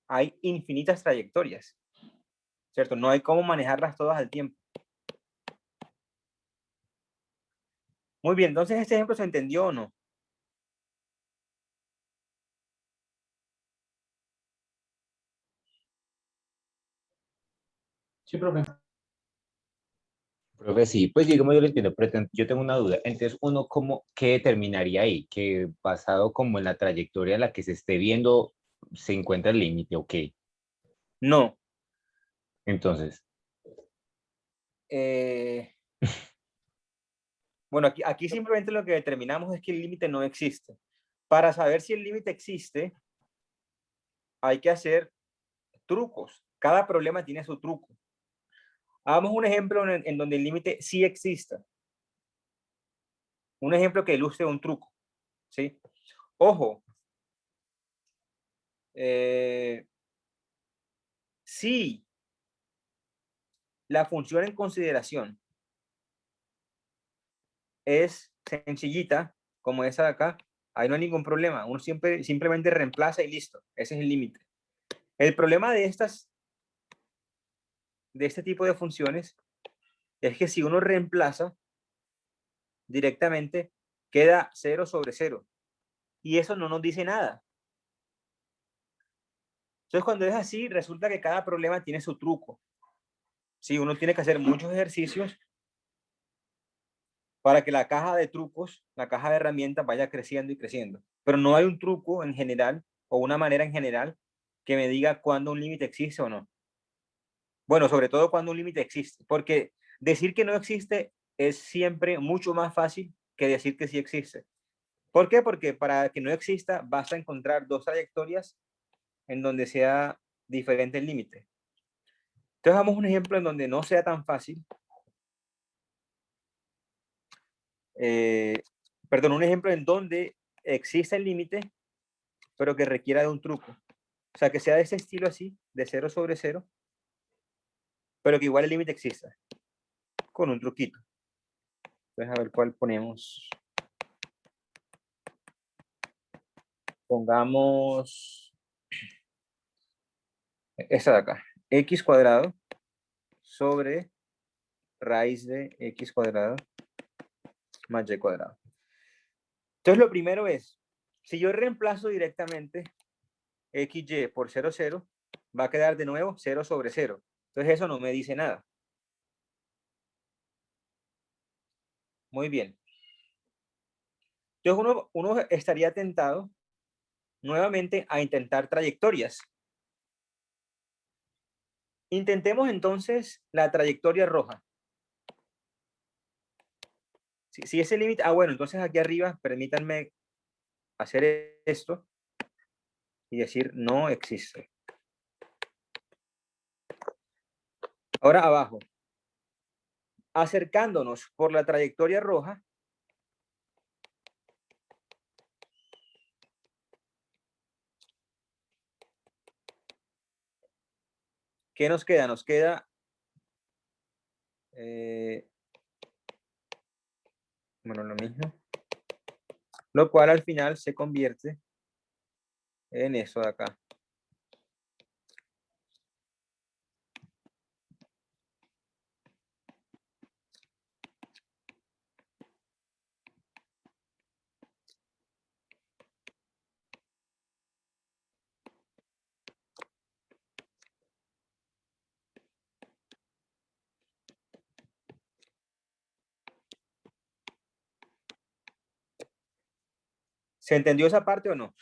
hay infinitas trayectorias, ¿cierto? No hay cómo manejarlas todas al tiempo. Muy bien, entonces este ejemplo se entendió o no. Sí, profe. Profe, sí, pues digamos yo lo entiendo, pero yo tengo una duda. Entonces, uno como, ¿qué determinaría ahí? Que basado como en la trayectoria en la que se esté viendo, se encuentra el límite, ¿o qué? No. Entonces, Bueno, aquí simplemente lo que determinamos es que el límite no existe. Para saber si el límite existe, hay que hacer trucos. Cada problema tiene su truco. Hagamos un ejemplo en donde el límite sí exista. Un ejemplo que ilustre un truco, ¿sí? Ojo, si la función en consideración es sencillita, como esa de acá, ahí no hay ningún problema. Uno simplemente reemplaza y listo. Ese es el límite. El problema de este tipo de funciones es que si uno reemplaza directamente, queda 0 sobre 0. Y eso no nos dice nada. Entonces, cuando es así, resulta que cada problema tiene su truco. Sí, uno tiene que hacer muchos ejercicios para que la caja de trucos, la caja de herramientas vaya creciendo y creciendo. Pero no hay un truco en general o una manera en general que me diga cuándo un límite existe o no. Bueno, sobre todo cuando un límite existe, porque decir que no existe es siempre mucho más fácil que decir que sí existe. ¿Por qué? Porque para que no exista, basta encontrar dos trayectorias en donde sea diferente el límite. Entonces, damos un ejemplo en donde no sea tan fácil. Perdón, un ejemplo en donde existe el límite, pero que requiera de un truco. O sea, que sea de ese estilo así, de 0 sobre 0, pero que igual el límite exista, con un truquito. Entonces, a ver cuál ponemos. Pongamos esta de acá. X cuadrado sobre raíz de X cuadrado más Y cuadrado. Entonces, lo primero es, si yo reemplazo directamente XY por 0, 0, va a quedar de nuevo 0 sobre 0. Entonces, eso no me dice nada. Muy bien. Entonces, uno estaría tentado nuevamente a intentar trayectorias. Intentemos entonces la trayectoria roja. Si ese límite, bueno, entonces aquí arriba permítanme hacer esto y decir no existe. Ahora abajo, acercándonos por la trayectoria roja, ¿qué nos queda? Nos queda bueno, lo mismo, lo cual al final se convierte en eso de acá. ¿Se entendió esa parte o no?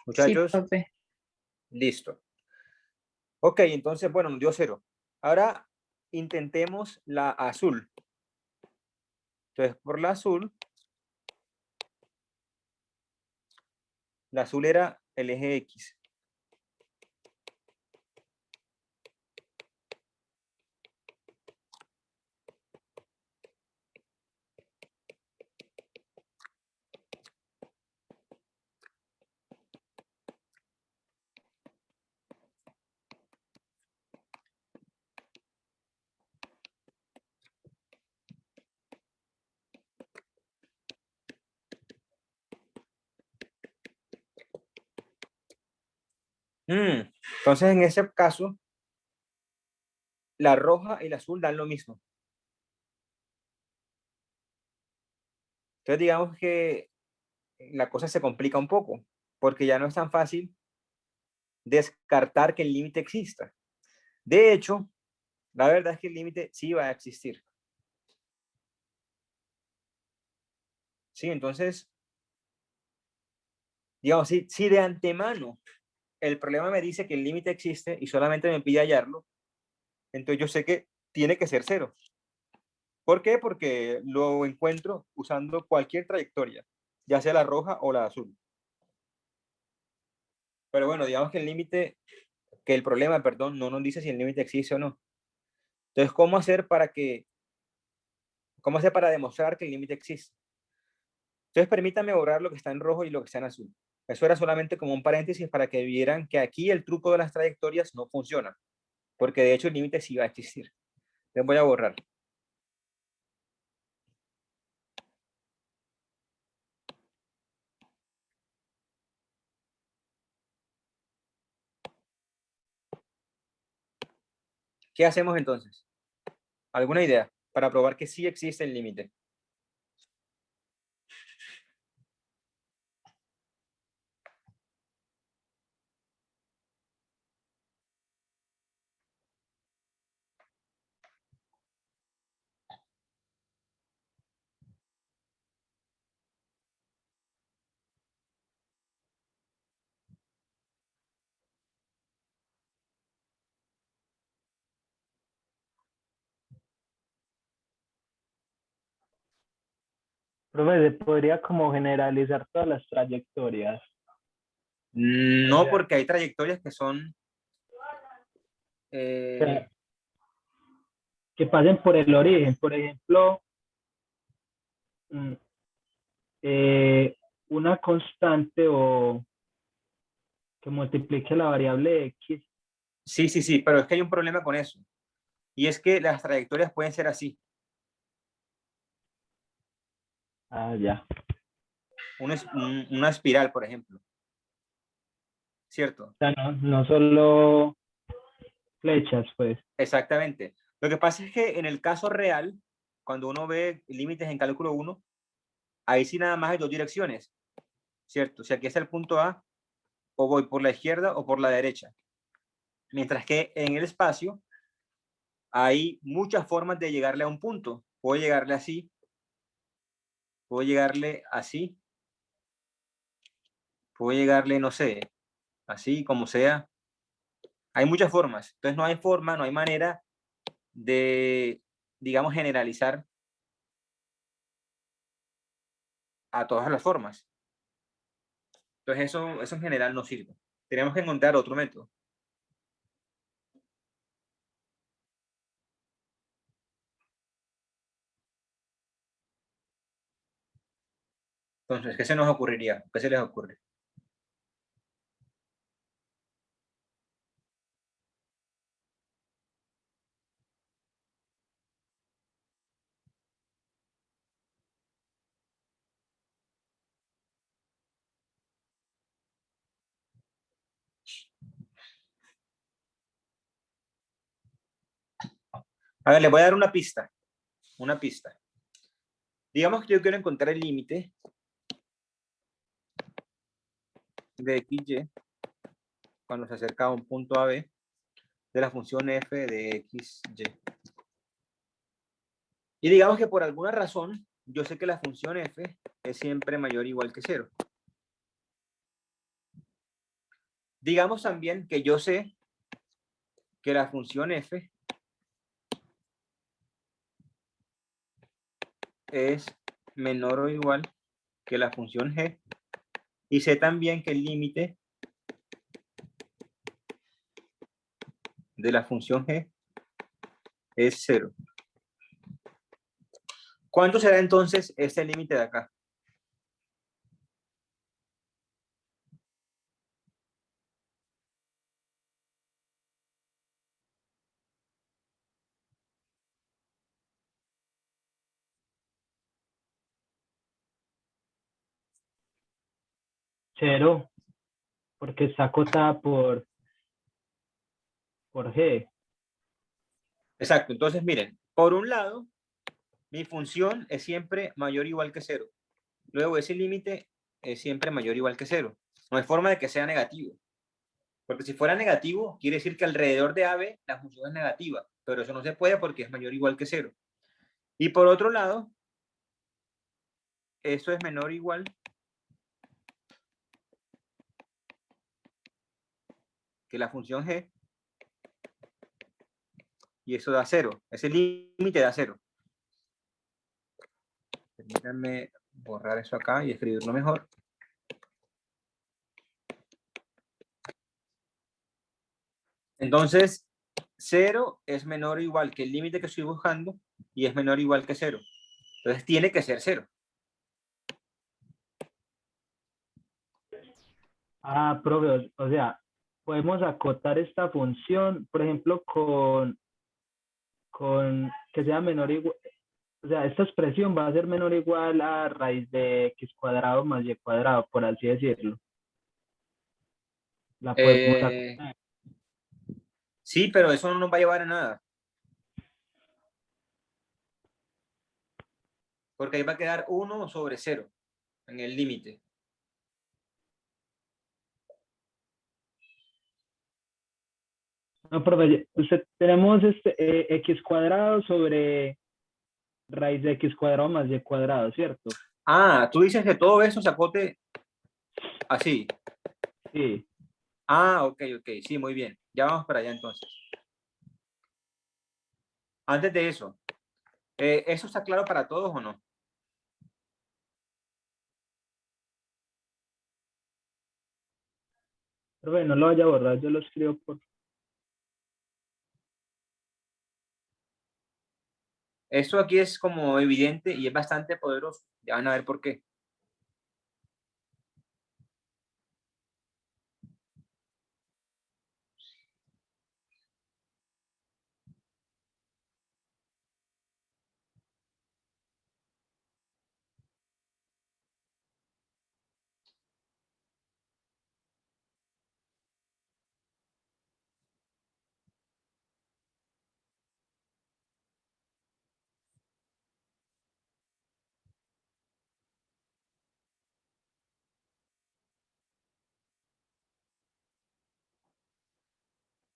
Sí, Muchachos, profe. listo. Ok, entonces, bueno, nos dio 0. Ahora intentemos la azul. Entonces, por la azul era el eje X. Entonces, en ese caso, la roja y la azul dan lo mismo. Entonces, digamos que la cosa se complica un poco, porque ya no es tan fácil descartar que el límite exista. De hecho, la verdad es que el límite sí va a existir. Sí, entonces, digamos, si de antemano el problema me dice que el límite existe y solamente me pide hallarlo, entonces yo sé que tiene que ser 0. ¿Por qué? Porque lo encuentro usando cualquier trayectoria, ya sea la roja o la azul. Pero bueno, digamos que el problema, perdón, no nos dice si el límite existe o no. Entonces, ¿cómo hacer para demostrar que el límite existe? Entonces, permítanme borrar lo que está en rojo y lo que está en azul. Eso era solamente como un paréntesis para que vieran que aquí el truco de las trayectorias no funciona, porque de hecho el límite sí va a existir. Les voy a borrar. ¿Qué hacemos entonces? ¿Alguna idea para probar que sí existe el límite? Profe, se podría como generalizar todas las trayectorias. No, porque hay trayectorias que son... O sea, que pasen por el origen. Por ejemplo, mm, una constante o que multiplique la variable x. Sí, pero es que hay un problema con eso. Y es que las trayectorias pueden ser así. Ah, ya. Una espiral, por ejemplo. ¿Cierto? O sea, no solo flechas, pues. Exactamente. Lo que pasa es que en el caso real, cuando uno ve límites en cálculo 1, ahí sí nada más hay dos direcciones. ¿Cierto? Si aquí es el punto A, o voy por la izquierda o por la derecha. Mientras que en el espacio hay muchas formas de llegarle a un punto. Puedo llegarle así, puedo llegarle así, puedo llegarle, no sé, así, como sea. Hay muchas formas. Entonces no hay forma, no hay manera de, digamos, generalizar a todas las formas. Entonces eso en general no sirve. Tenemos que encontrar otro método. Entonces, ¿qué se nos ocurriría? ¿Qué se les ocurre? A ver, les voy a dar una pista. Una pista. Digamos que yo quiero encontrar el límite de xy cuando se acerca a un punto AB de la función f de xy. Y digamos que por alguna razón yo sé que la función f es siempre mayor o igual que 0. Digamos también que yo sé que la función f es menor o igual que la función g, y sé también que el límite de la función g es 0. ¿Cuánto será entonces este límite de acá? Cero, porque está acotada por G. Exacto. Entonces, miren, por un lado, mi función es siempre mayor o igual que 0. Luego, ese límite es siempre mayor o igual que 0. No hay forma de que sea negativo. Porque si fuera negativo, quiere decir que alrededor de AB la función es negativa. Pero eso no se puede porque es mayor o igual que 0. Y por otro lado, esto es menor o igual que la función g, y eso da 0. Ese límite da 0. Permítanme borrar eso acá y escribirlo mejor. Entonces, 0 es menor o igual que el límite que estoy buscando y es menor o igual que 0. Entonces tiene que ser 0. Ah, profe, o sea, podemos acotar esta función, por ejemplo, con que sea menor o igual, o sea, esta expresión va a ser menor o igual a raíz de x cuadrado más y cuadrado, por así decirlo. La podemos acotar. Sí, pero eso no nos va a llevar a nada. Porque ahí va a quedar 1 sobre 0 en el límite. No, profe, tenemos x cuadrado sobre raíz de x cuadrado más y cuadrado, ¿cierto? Ah, tú dices que todo eso se acote así. Sí. Ah, ok. Sí, muy bien. Ya vamos para allá entonces. Antes de eso, ¿eso está claro para todos o no? Profe, no lo vaya a borrar, yo lo escribo por... Esto aquí es como evidente y es bastante poderoso. Ya van a ver por qué.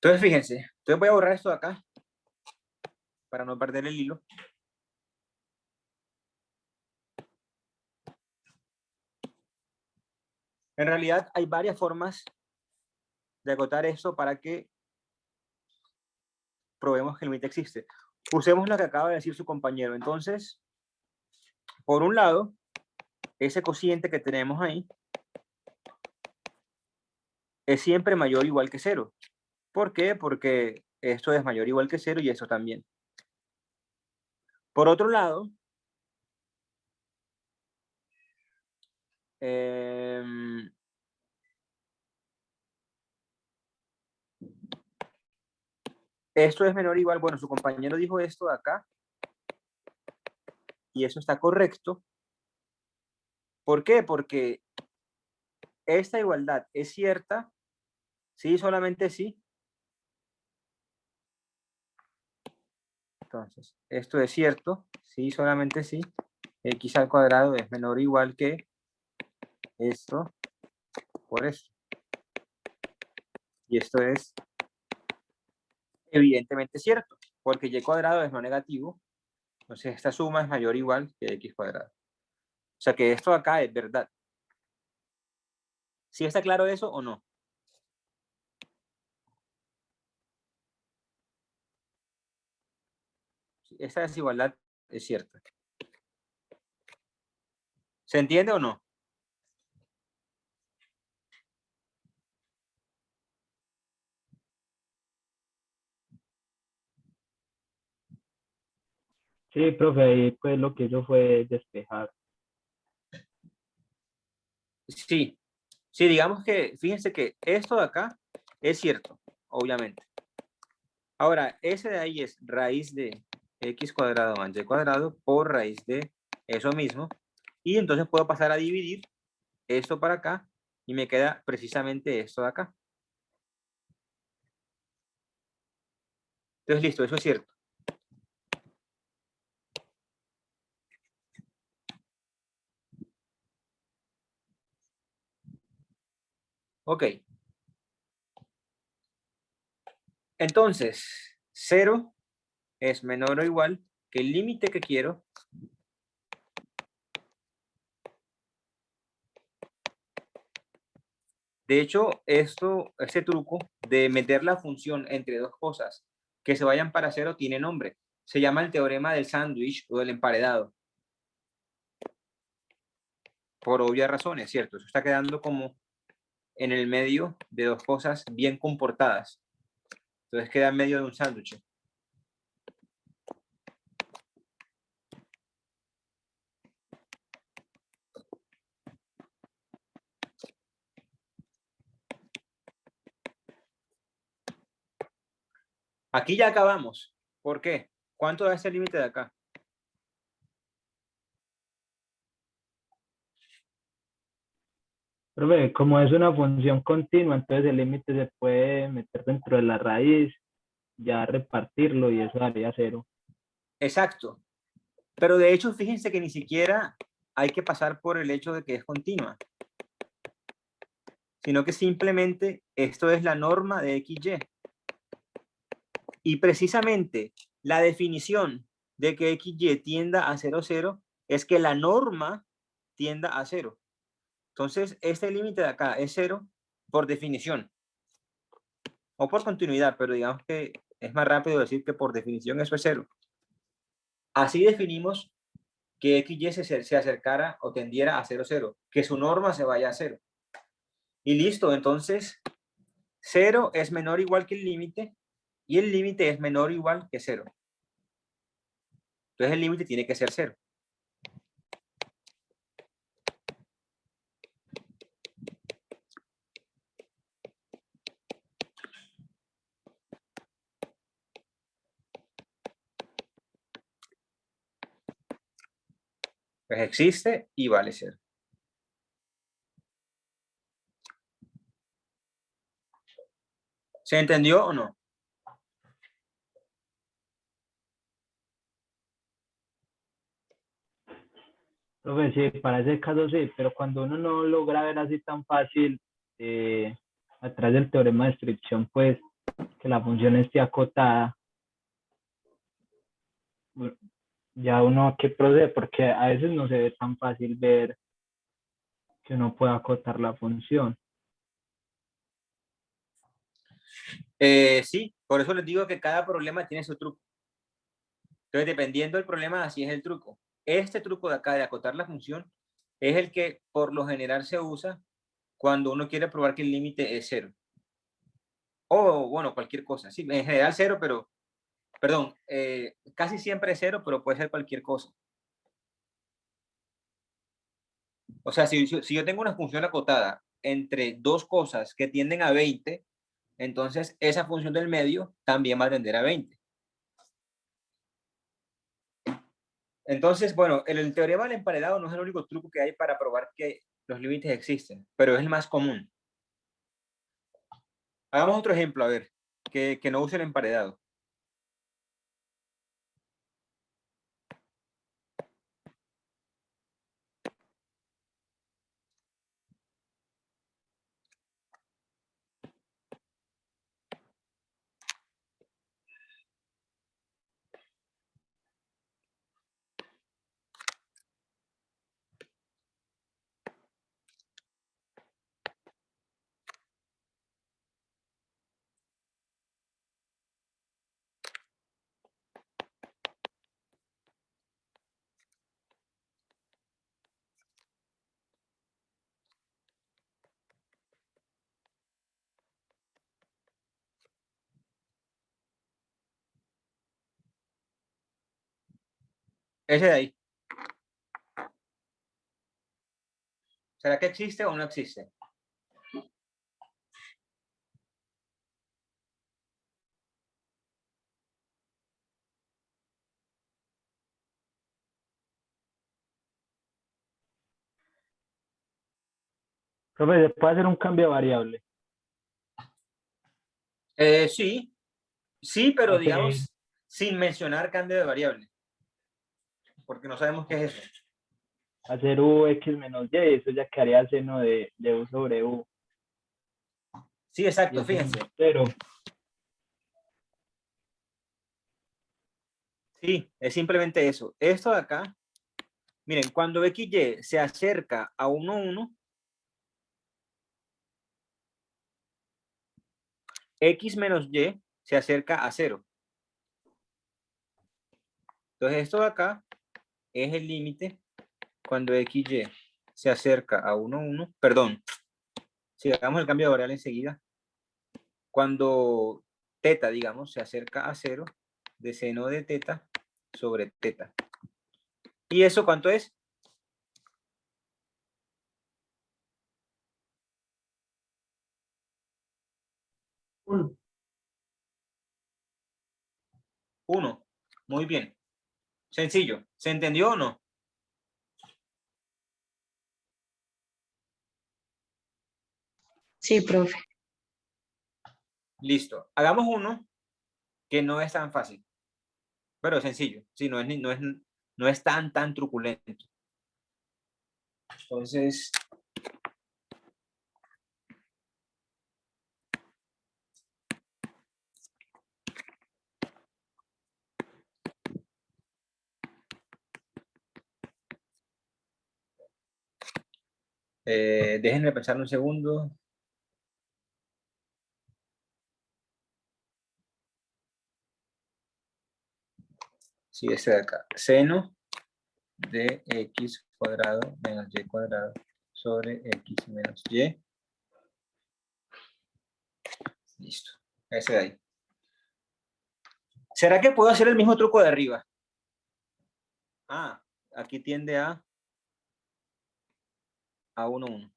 Entonces, fíjense. Entonces voy a borrar esto de acá para no perder el hilo. En realidad hay varias formas de acotar esto para que probemos que el límite existe. Usemos lo que acaba de decir su compañero. Entonces, por un lado, ese cociente que tenemos ahí es siempre mayor o igual que 0. ¿Por qué? Porque esto es mayor o igual que 0 y esto también. Por otro lado, esto es menor o igual, bueno, su compañero dijo esto de acá y eso está correcto. ¿Por qué? Porque esta igualdad es cierta, sí, solamente sí. Entonces, esto es cierto, sí, solamente sí. X al cuadrado es menor o igual que esto por esto. Y esto es evidentemente cierto, porque y cuadrado es no negativo. Entonces, esta suma es mayor o igual que x cuadrado. O sea que esto acá es verdad. ¿Sí está claro eso o no? Esta desigualdad es cierta. ¿Se entiende o no? Sí, profe, ahí pues lo que hizo fue despejar. Sí. Sí, digamos que, fíjense que esto de acá es cierto, obviamente. Ahora, ese de ahí es raíz de x cuadrado más y cuadrado por raíz de eso mismo. Y entonces puedo pasar a dividir esto para acá y me queda precisamente esto de acá. Entonces, listo, eso es cierto. Ok. Entonces, 0 es menor o igual que el límite que quiero de hecho, este truco de meter la función entre dos cosas que se vayan para 0 tiene nombre. Se llama el teorema del sándwich o del emparedado. Por obvias razones, ¿cierto? Eso está quedando como en el medio de dos cosas bien comportadas. Entonces queda en medio de un sándwich. Aquí ya acabamos. ¿Por qué? ¿Cuánto da ese límite de acá? Profe, como es una función continua, entonces el límite se puede meter dentro de la raíz, ya repartirlo y eso daría 0. Exacto. Pero de hecho, fíjense que ni siquiera hay que pasar por el hecho de que es continua, sino que simplemente esto es la norma de XY. Y precisamente la definición de que XY tienda a 0, 0 es que la norma tienda a 0. Entonces, este límite de acá es 0 por definición. O por continuidad, pero digamos que es más rápido decir que por definición eso es 0. Así definimos que XY se acercara o tendiera a 0, 0. Que su norma se vaya a 0. Y listo, entonces 0 es menor o igual que el límite y el límite es menor o igual que 0. Entonces el límite tiene que ser 0. Pues existe y vale 0. ¿Se entendió o no? Profe, sí, para ese caso sí, pero cuando uno no logra ver así tan fácil, atrás del teorema de restricción, pues, que la función esté acotada, ya uno qué procede, porque a veces no se ve tan fácil ver que uno pueda acotar la función. Sí, por eso les digo que cada problema tiene su truco. Entonces, dependiendo del problema, así es el truco. Este truco de acá de acotar la función es el que por lo general se usa cuando uno quiere probar que el límite es 0. O, bueno, cualquier cosa. Sí, en general 0, pero, perdón, casi siempre es 0, pero puede ser cualquier cosa. O sea, si yo tengo una función acotada entre dos cosas que tienden a 20, entonces esa función del medio también va a tender a 20. Entonces, bueno, el teorema del emparedado no es el único truco que hay para probar que los límites existen, pero es el más común. Hagamos otro ejemplo, a ver, que no use el emparedado. Ese de ahí. ¿Será que existe o no existe? Profe, ¿se puede hacer un cambio de variable? Sí, sí, pero Ok. digamos sin mencionar cambio de variable, porque no sabemos qué es eso. Hacer ux menos y, eso ya quedaría seno de u sobre u. Sí, Y exacto, eso fíjense. es 0. Sí, es simplemente eso. Esto de acá, miren, cuando XY se acerca a 1, 1, X menos Y se acerca a 0. Entonces esto de acá es el límite cuando XY se acerca a 1, 1. Perdón, si hagamos el cambio de variable enseguida. Cuando teta, digamos, se acerca a 0, de seno de teta sobre teta. ¿Y eso cuánto es? Un. 1. Muy bien. Sencillo. ¿Se entendió o no? Sí, profe. Listo. Hagamos uno que no es tan fácil, pero sencillo. Sí, no es tan truculento. Entonces, déjenme pensar un segundo. Sí, este de acá. Seno de x cuadrado menos y cuadrado sobre x menos y Listo. Ese de ahí. ¿Será que puedo hacer el mismo truco de arriba? Ah, aquí tiende a 1, 1.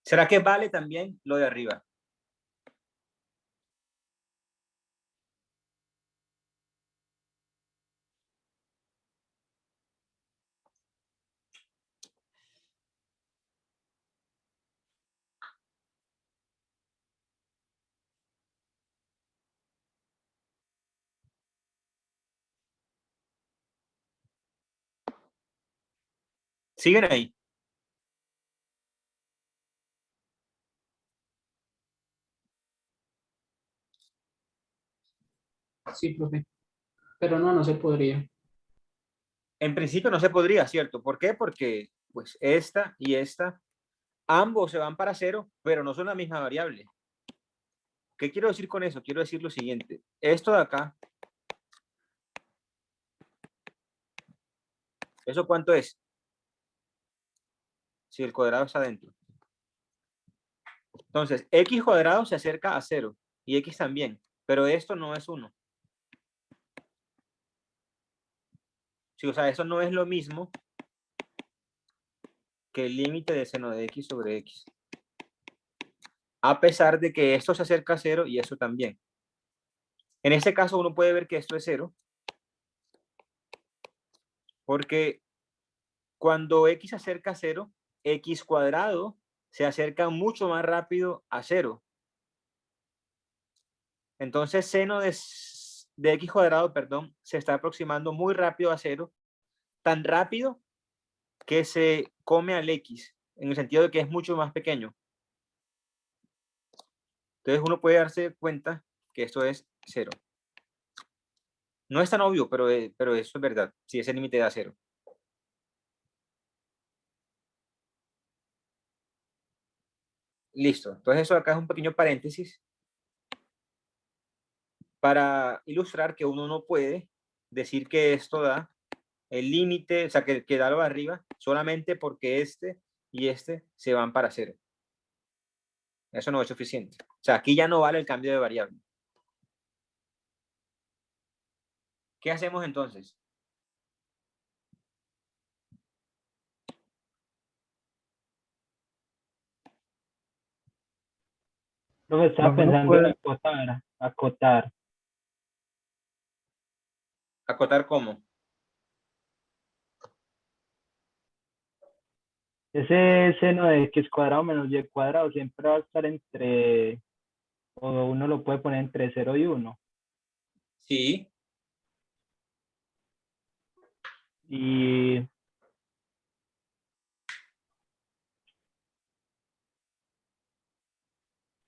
¿Será que vale también lo de arriba? ¿Siguen ahí? Sí, profe. Pero no, no se podría. En principio no se podría, ¿cierto? ¿Por qué? Porque pues esta y esta, ambos se van para 0, pero no son la misma variable. ¿Qué quiero decir con eso? Quiero decir lo siguiente. Esto de acá, ¿eso cuánto es? Si el cuadrado está adentro. Entonces, x cuadrado se acerca a 0 y x también, pero esto no es 1. Sí, o sea, eso no es lo mismo que el límite de seno de x sobre x. A pesar de que esto se acerca a 0 y eso también. En este caso uno puede ver que esto es 0, porque cuando x se acerca a 0, x cuadrado se acerca mucho más rápido a 0. Entonces seno de x cuadrado, perdón, se está aproximando muy rápido a 0, tan rápido que se come al x, en el sentido de que es mucho más pequeño. Entonces uno puede darse cuenta que esto es 0. No es tan obvio, pero eso es verdad, si ese límite da 0. Listo. Entonces eso acá es un pequeño paréntesis para ilustrar que uno no puede decir que esto da el límite, o sea, que da lo de arriba, solamente porque este y este se van para 0. Eso no es suficiente. O sea, aquí ya no vale el cambio de variable. ¿Qué hacemos entonces? Profe, estaba Profe, no pensando en puede, acotar. ¿Acotar cómo? Ese seno de x cuadrado menos y cuadrado siempre va a estar entre, o uno lo puede poner entre 0 y 1. Sí. Y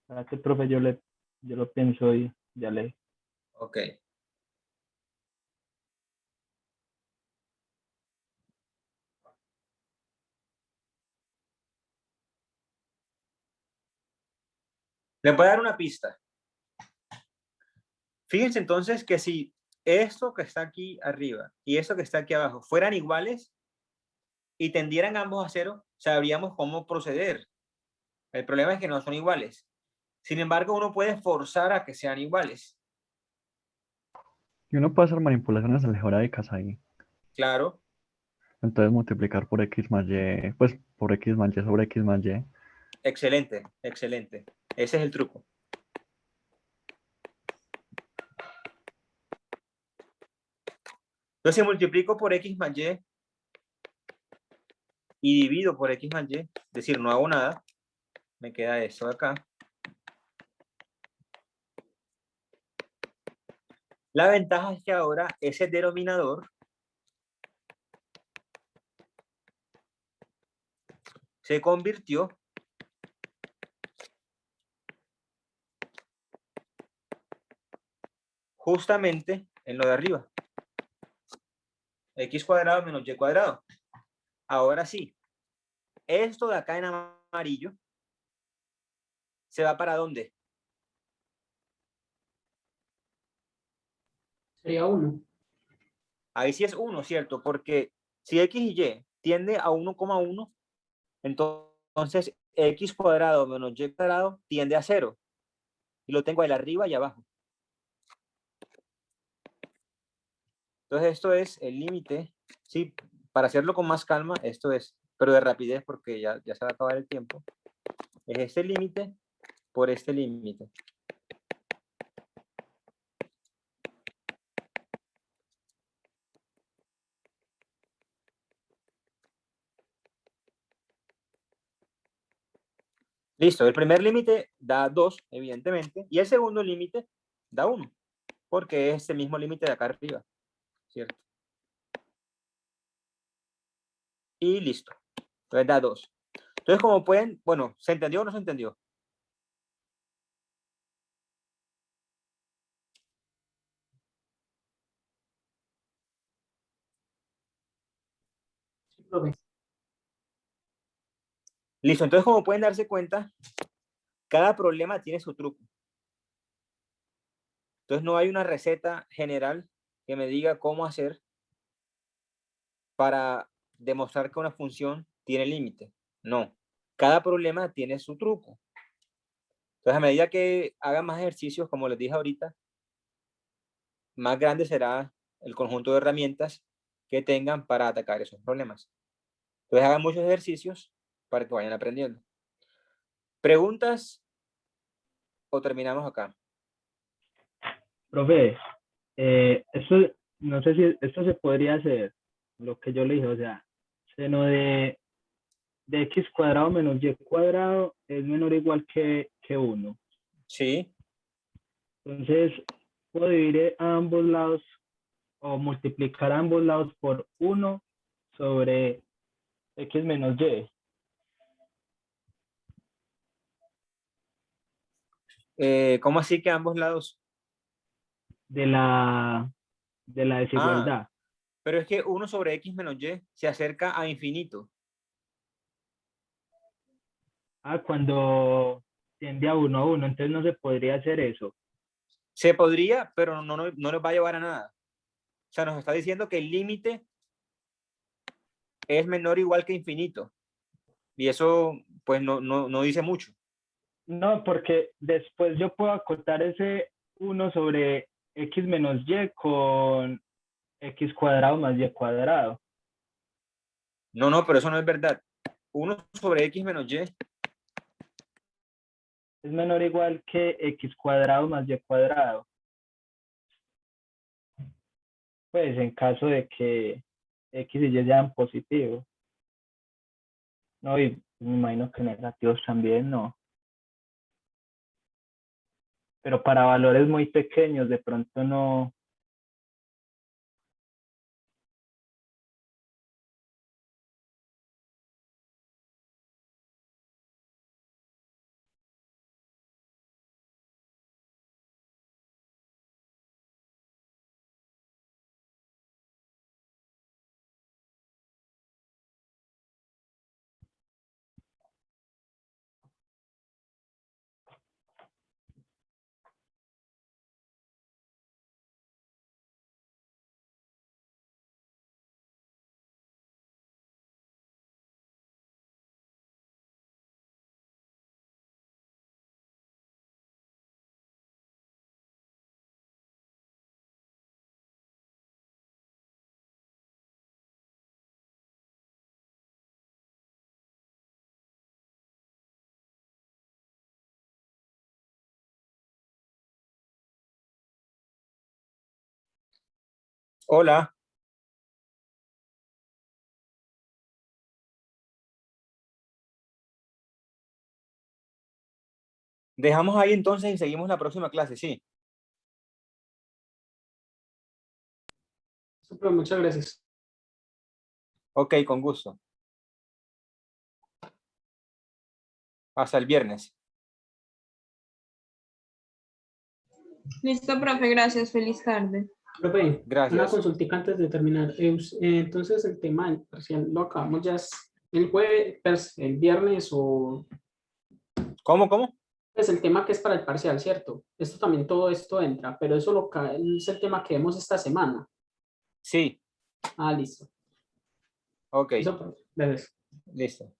para que, profe, yo lo pienso y ya le. Ok. Le voy a dar una pista. Fíjense entonces que si esto que está aquí arriba y esto que está aquí abajo fueran iguales y tendieran ambos a 0, sabríamos cómo proceder. El problema es que no son iguales. Sin embargo, uno puede forzar a que sean iguales. y uno puede hacer manipulaciones algebraicas ahí. Claro, Entonces multiplicar por x más y, pues por x más y sobre x más y. excelente, excelente. Ese es el truco. Entonces, si multiplico por x más y divido por x más y, es decir, no hago nada, me queda esto de acá. La ventaja es que ahora ese denominador se convirtió justamente en lo de arriba. X cuadrado menos y cuadrado. Ahora sí, esto de acá en amarillo se va para dónde? Sería 1. Ahí sí es 1, ¿cierto? Porque si x y y tiende a 1,1, entonces x cuadrado menos y cuadrado tiende a 0. Y lo tengo ahí arriba y abajo. Entonces esto es el límite. Sí, para hacerlo con más calma, esto es, pero de rapidez porque ya se va a acabar el tiempo. Es este límite por este límite. Listo, el primer límite da 2, evidentemente, y el segundo límite da 1, porque es este mismo límite de acá arriba, ¿cierto? Y listo. Entonces da 2. Entonces, como pueden, bueno, ¿se entendió o no se entendió? Sí, profe. Listo, entonces como pueden darse cuenta, cada problema tiene su truco. Entonces no hay una receta general que me diga cómo hacer para demostrar que una función tiene límite. No, cada problema tiene su truco. Entonces a medida que hagan más ejercicios, como les dije ahorita, más grande será el conjunto de herramientas que tengan para atacar esos problemas. Entonces hagan muchos ejercicios para que vayan aprendiendo. ¿Preguntas o terminamos acá? Profe, esto, no sé si esto se podría hacer, lo que yo le dije, o sea, seno de x cuadrado menos y cuadrado es menor o igual que 1. Sí. Entonces, puedo dividir a ambos lados o multiplicar a ambos lados por 1 sobre x menos y. ¿Cómo así que ambos lados? De la desigualdad. Pero es que 1 sobre x menos y se acerca a infinito. Cuando tiende a 1 a 1, entonces no se podría hacer eso. Se podría, pero no nos va a llevar a nada. O sea, nos está diciendo que el límite es menor o igual que infinito. Y eso, pues, no dice mucho. No, porque después yo puedo acotar ese 1 sobre x menos y con x cuadrado más y cuadrado. No, pero eso no es verdad. 1 sobre x menos y. Es menor o igual que x cuadrado más y cuadrado. Pues en caso de que x y y sean positivos. No, y me imagino que negativos también, no. Pero para valores muy pequeños, de pronto no. Hola. Dejamos ahí entonces y seguimos la próxima clase, sí. Súper, muchas gracias. Ok, con gusto. Hasta el viernes. Listo, profe, gracias. Feliz tarde. Profe, Gracias. una consultica antes de terminar. Entonces, el tema del parcial lo acabamos ya el jueves, el viernes o... ¿Cómo? Es el tema que es para el parcial, ¿cierto? Esto también, todo esto entra, pero eso es el tema que vemos esta semana. Sí, Ah, listo. ok, Eso, pues, gracias. listo.